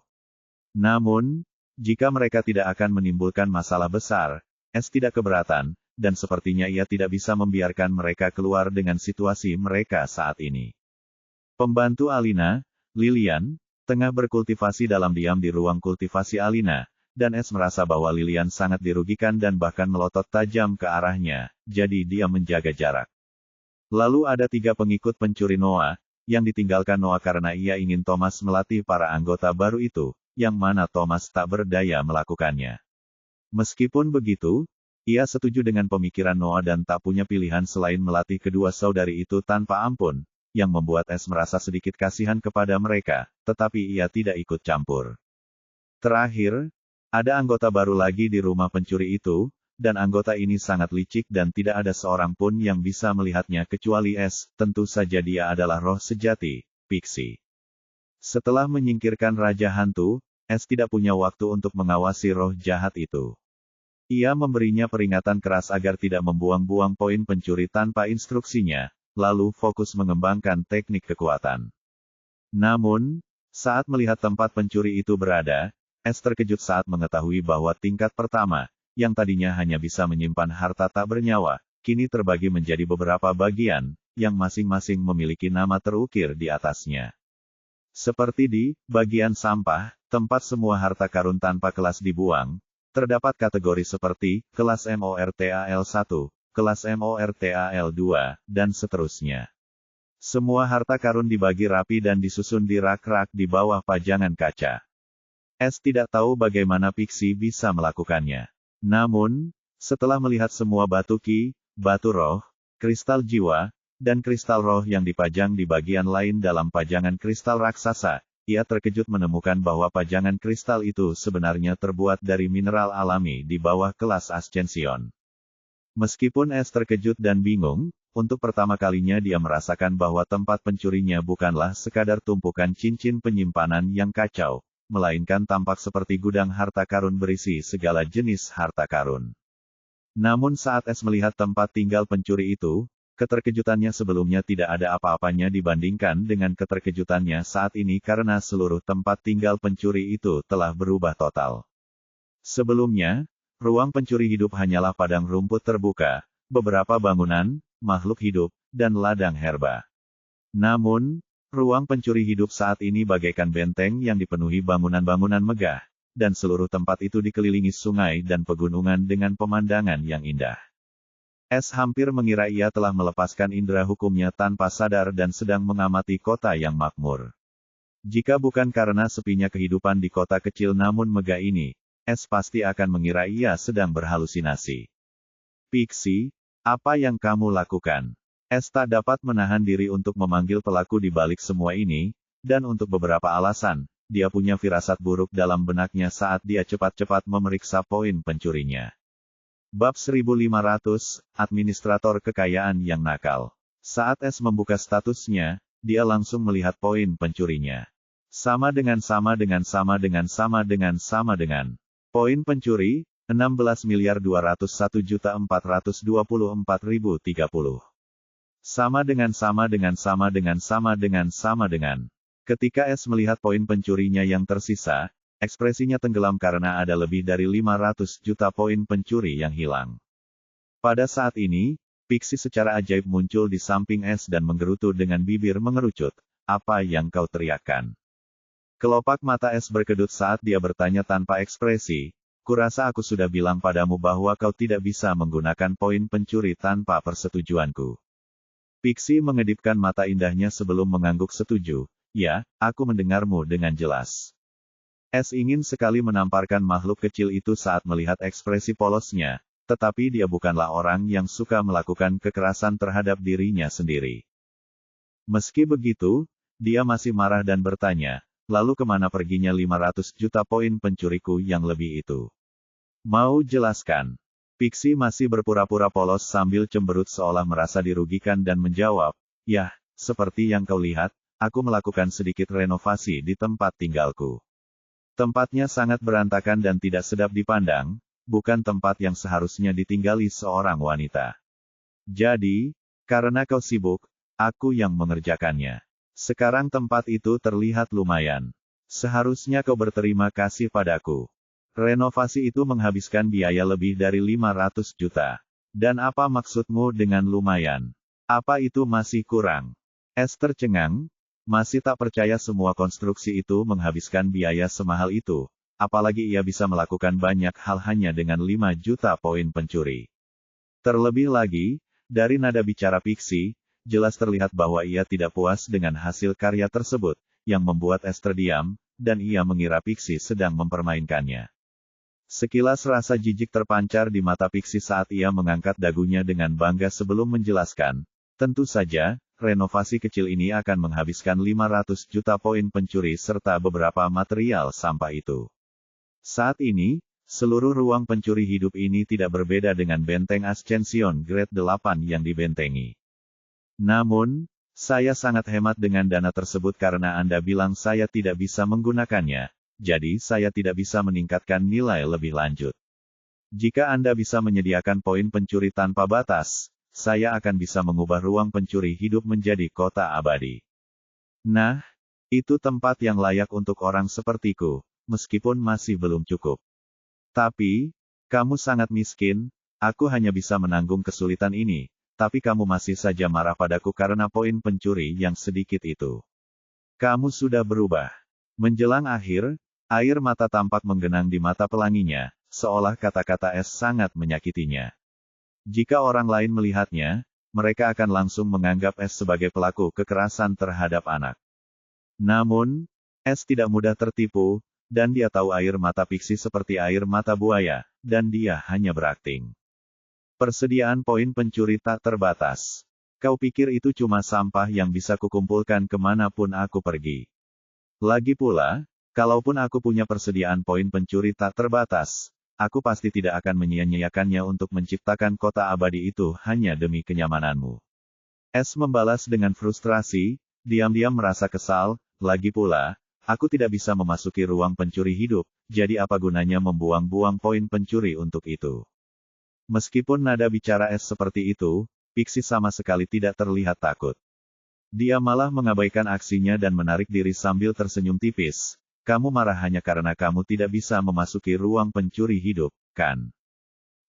Namun, jika mereka tidak akan menimbulkan masalah besar, Es tidak keberatan, dan sepertinya ia tidak bisa membiarkan mereka keluar dengan situasi mereka saat ini. Pembantu Alina, Lilian, tengah berkultivasi dalam diam di ruang kultivasi Alina, dan Es merasa bahwa Lilian sangat dirugikan dan bahkan melotot tajam ke arahnya, jadi dia menjaga jarak. Lalu ada 3 pengikut pencuri Noah, yang ditinggalkan Noah karena ia ingin Thomas melatih para anggota baru itu, yang mana Thomas tak berdaya melakukannya. Meskipun begitu, ia setuju dengan pemikiran Noah dan tak punya pilihan selain melatih kedua saudari itu tanpa ampun, yang membuat Es merasa sedikit kasihan kepada mereka, tetapi ia tidak ikut campur. Terakhir, ada anggota baru lagi di rumah pencuri itu, dan anggota ini sangat licik dan tidak ada seorang pun yang bisa melihatnya kecuali S. Tentu saja dia adalah roh sejati, Pixie. Setelah menyingkirkan Raja Hantu, S tidak punya waktu untuk mengawasi roh jahat itu. Ia memberinya peringatan keras agar tidak membuang-buang poin pencuri tanpa instruksinya, lalu fokus mengembangkan teknik kekuatan. Namun, saat melihat tempat pencuri itu berada, S terkejut saat mengetahui bahwa tingkat pertama, yang tadinya hanya bisa menyimpan harta tak bernyawa, kini terbagi menjadi beberapa bagian, yang masing-masing memiliki nama terukir di atasnya. Seperti di bagian sampah, tempat semua harta karun tanpa kelas dibuang, terdapat kategori seperti kelas MORTAL 1, kelas MORTAL 2, dan seterusnya. Semua harta karun dibagi rapi dan disusun di rak-rak di bawah pajangan kaca. S tidak tahu bagaimana Pixie bisa melakukannya. Namun, setelah melihat semua batu ki, batu roh, kristal jiwa, dan kristal roh yang dipajang di bagian lain dalam pajangan kristal raksasa, ia terkejut menemukan bahwa pajangan kristal itu sebenarnya terbuat dari mineral alami di bawah kelas Ascension. Meskipun S terkejut dan bingung, untuk pertama kalinya dia merasakan bahwa tempat pencurinya bukanlah sekadar tumpukan cincin penyimpanan yang kacau, melainkan tampak seperti gudang harta karun berisi segala jenis harta karun. Namun saat S melihat tempat tinggal pencuri itu, keterkejutannya sebelumnya tidak ada apa-apanya dibandingkan dengan keterkejutannya saat ini karena seluruh tempat tinggal pencuri itu telah berubah total. Sebelumnya, ruang pencuri hidup hanyalah padang rumput terbuka, beberapa bangunan, makhluk hidup, dan ladang herba. Namun, ruang pencuri hidup saat ini bagaikan benteng yang dipenuhi bangunan-bangunan megah, dan seluruh tempat itu dikelilingi sungai dan pegunungan dengan pemandangan yang indah. S hampir mengira ia telah melepaskan indera hukumnya tanpa sadar dan sedang mengamati kota yang makmur. Jika bukan karena sepinya kehidupan di kota kecil namun megah ini, S pasti akan mengira ia sedang berhalusinasi. Pixie, apa yang kamu lakukan? S tak dapat menahan diri untuk memanggil pelaku di balik semua ini, dan untuk beberapa alasan, dia punya firasat buruk dalam benaknya saat dia cepat-cepat memeriksa poin pencurinya. Bab 1500, Administrator Kekayaan yang Nakal. Saat S membuka statusnya, dia langsung melihat poin pencurinya. Sama dengan. Poin pencuri, 16.201.424.030. Sama dengan. Ketika S melihat poin pencurinya yang tersisa, ekspresinya tenggelam karena ada lebih dari 500 juta poin pencuri yang hilang. Pada saat ini, Pixie secara ajaib muncul di samping S dan menggerutu dengan bibir mengerucut. Apa yang kau teriakkan? Kelopak mata S berkedut saat dia bertanya tanpa ekspresi. Kurasa aku sudah bilang padamu bahwa kau tidak bisa menggunakan poin pencuri tanpa persetujuanku. Pixie mengedipkan mata indahnya sebelum mengangguk setuju. Ya, aku mendengarmu dengan jelas. S ingin sekali menamparkan makhluk kecil itu saat melihat ekspresi polosnya, tetapi dia bukanlah orang yang suka melakukan kekerasan terhadap dirinya sendiri. Meski begitu, dia masih marah dan bertanya, lalu kemana perginya 500 juta poin pencuriku yang lebih itu? Mau jelaskan? Pixie masih berpura-pura polos sambil cemberut seolah merasa dirugikan dan menjawab, yah, seperti yang kau lihat, aku melakukan sedikit renovasi di tempat tinggalku. Tempatnya sangat berantakan dan tidak sedap dipandang, bukan tempat yang seharusnya ditinggali seorang wanita. Jadi, karena kau sibuk, aku yang mengerjakannya. Sekarang tempat itu terlihat lumayan. Seharusnya kau berterima kasih padaku. Renovasi itu menghabiskan biaya lebih dari 500 juta. Dan apa maksudmu dengan lumayan? Apa itu masih kurang? S tercengang, masih tak percaya semua konstruksi itu menghabiskan biaya semahal itu. Apalagi ia bisa melakukan banyak hal hanya dengan 5 juta poin pencuri. Terlebih lagi, dari nada bicara Pixie, jelas terlihat bahwa ia tidak puas dengan hasil karya tersebut, yang membuat S terdiam, dan ia mengira Pixie sedang mempermainkannya. Sekilas rasa jijik terpancar di mata Pixie saat ia mengangkat dagunya dengan bangga sebelum menjelaskan, tentu saja, renovasi kecil ini akan menghabiskan 500 juta poin pencuri serta beberapa material sampah itu. Saat ini, seluruh ruang pencuri hidup ini tidak berbeda dengan benteng Ascension Grade 8 yang dibentengi. Namun, saya sangat hemat dengan dana tersebut karena Anda bilang saya tidak bisa menggunakannya, jadi saya tidak bisa meningkatkan nilai lebih lanjut. Jika Anda bisa menyediakan poin pencuri tanpa batas, saya akan bisa mengubah ruang pencuri hidup menjadi kota abadi. Nah, itu tempat yang layak untuk orang sepertiku, meskipun masih belum cukup. Tapi, kamu sangat miskin, aku hanya bisa menanggung kesulitan ini, tapi kamu masih saja marah padaku karena poin pencuri yang sedikit itu. Kamu sudah berubah. Menjelang akhir, air mata tampak menggenang di mata pelanginya, seolah kata-kata S sangat menyakitinya. Jika orang lain melihatnya, mereka akan langsung menganggap S sebagai pelaku kekerasan terhadap anak. Namun, S tidak mudah tertipu, dan dia tahu air mata Pixie seperti air mata buaya, dan dia hanya berakting. Persediaan poin pencuri tak terbatas. Kau pikir itu cuma sampah yang bisa kukumpulkan kemanapun aku pergi. Lagi pula, kalaupun aku punya persediaan poin pencuri tak terbatas, aku pasti tidak akan menyia-nyiakannya untuk menciptakan kota abadi itu hanya demi kenyamananmu. S membalas dengan frustrasi, diam-diam merasa kesal, lagi pula, aku tidak bisa memasuki ruang pencuri hidup, jadi apa gunanya membuang-buang poin pencuri untuk itu. Meskipun nada bicara S seperti itu, Pixie sama sekali tidak terlihat takut. Dia malah mengabaikan aksinya dan menarik diri sambil tersenyum tipis. Kamu marah hanya karena kamu tidak bisa memasuki ruang pencuri hidup, kan?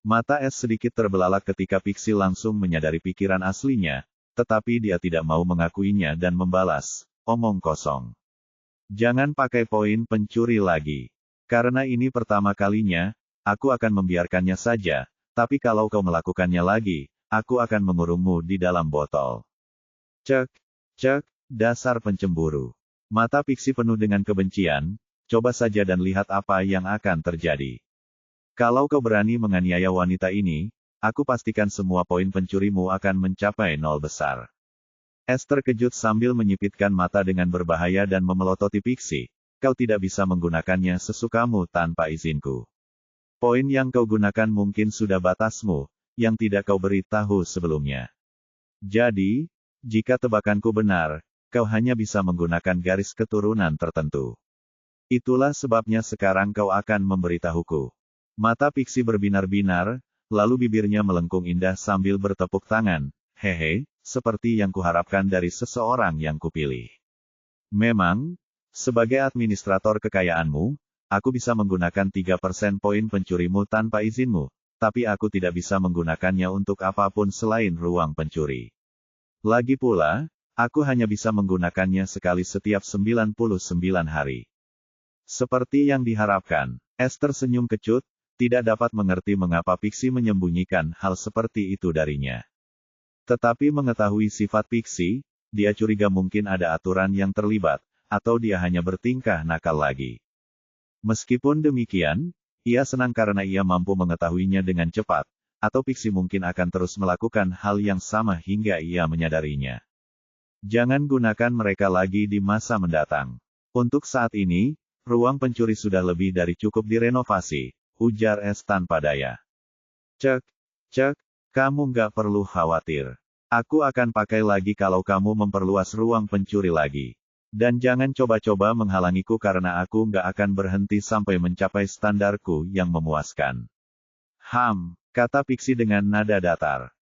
Mata S sedikit terbelalak ketika Pixie langsung menyadari pikiran aslinya, tetapi dia tidak mau mengakuinya dan membalas, omong kosong. Jangan pakai poin pencuri lagi. Karena ini pertama kalinya, aku akan membiarkannya saja, tapi kalau kau melakukannya lagi, aku akan mengurungmu di dalam botol. Cek, cek, dasar pencemburu. Mata Pixie penuh dengan kebencian, coba saja dan lihat apa yang akan terjadi. Kalau kau berani menganiaya wanita ini, aku pastikan semua poin pencurimu akan mencapai 0 besar. S terkejut sambil menyipitkan mata dengan berbahaya dan memelototi Pixie. Kau tidak bisa menggunakannya sesukamu tanpa izinku. Poin yang kau gunakan mungkin sudah batasmu, yang tidak kau beritahu sebelumnya. Jadi, jika tebakanku benar, kau hanya bisa menggunakan garis keturunan tertentu. Itulah sebabnya sekarang kau akan memberitahuku. Mata Pixie berbinar-binar, lalu bibirnya melengkung indah sambil bertepuk tangan. Hehe, seperti yang kuharapkan dari seseorang yang kupilih. Memang, sebagai administrator kekayaanmu, aku bisa menggunakan 3% poin pencurimu tanpa izinmu, tapi aku tidak bisa menggunakannya untuk apapun selain ruang pencuri. Lagi pula, aku hanya bisa menggunakannya sekali setiap 99 hari. Seperti yang diharapkan, S tersenyum kecut, tidak dapat mengerti mengapa Pixie menyembunyikan hal seperti itu darinya. Tetapi mengetahui sifat Pixie, dia curiga mungkin ada aturan yang terlibat, atau dia hanya bertingkah nakal lagi. Meskipun demikian, ia senang karena ia mampu mengetahuinya dengan cepat, atau Pixie mungkin akan terus melakukan hal yang sama hingga ia menyadarinya. Jangan gunakan mereka lagi di masa mendatang. Untuk saat ini, ruang pencuri sudah lebih dari cukup direnovasi, ujar S tanpa daya. Cek, cek. Kamu nggak perlu khawatir. Aku akan pakai lagi kalau kamu memperluas ruang pencuri lagi. Dan jangan coba-coba menghalangiku karena aku nggak akan berhenti sampai mencapai standarku yang memuaskan. Kata Pixie dengan nada datar.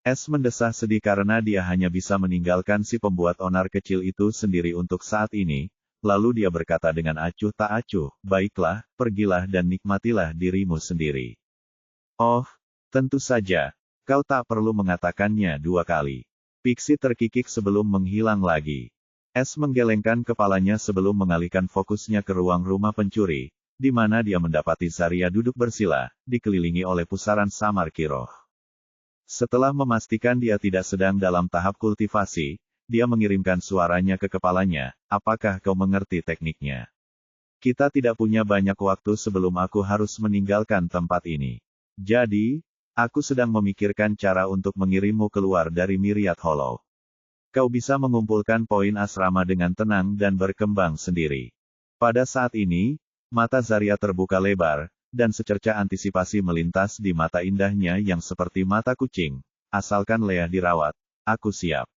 S mendesah sedih karena dia hanya bisa meninggalkan si pembuat onar kecil itu sendiri untuk saat ini, lalu dia berkata dengan acuh tak acuh, baiklah, pergilah dan nikmatilah dirimu sendiri. Oh, tentu saja, kau tak perlu mengatakannya 2 kali. Pixie terkikik sebelum menghilang lagi. S menggelengkan kepalanya sebelum mengalihkan fokusnya ke ruang rumah pencuri, di mana dia mendapati Zarya duduk bersila, dikelilingi oleh pusaran samar kiroh. Setelah memastikan dia tidak sedang dalam tahap kultivasi, dia mengirimkan suaranya ke kepalanya, apakah kau mengerti tekniknya? Kita tidak punya banyak waktu sebelum aku harus meninggalkan tempat ini. Jadi, aku sedang memikirkan cara untuk mengirimmu keluar dari Myriad Hollow. Kau bisa mengumpulkan poin asrama dengan tenang dan berkembang sendiri. Pada saat ini, mata Zarya terbuka lebar, Dan secerca antisipasi melintas di mata indahnya yang seperti mata kucing. Asalkan Leah dirawat, aku siap.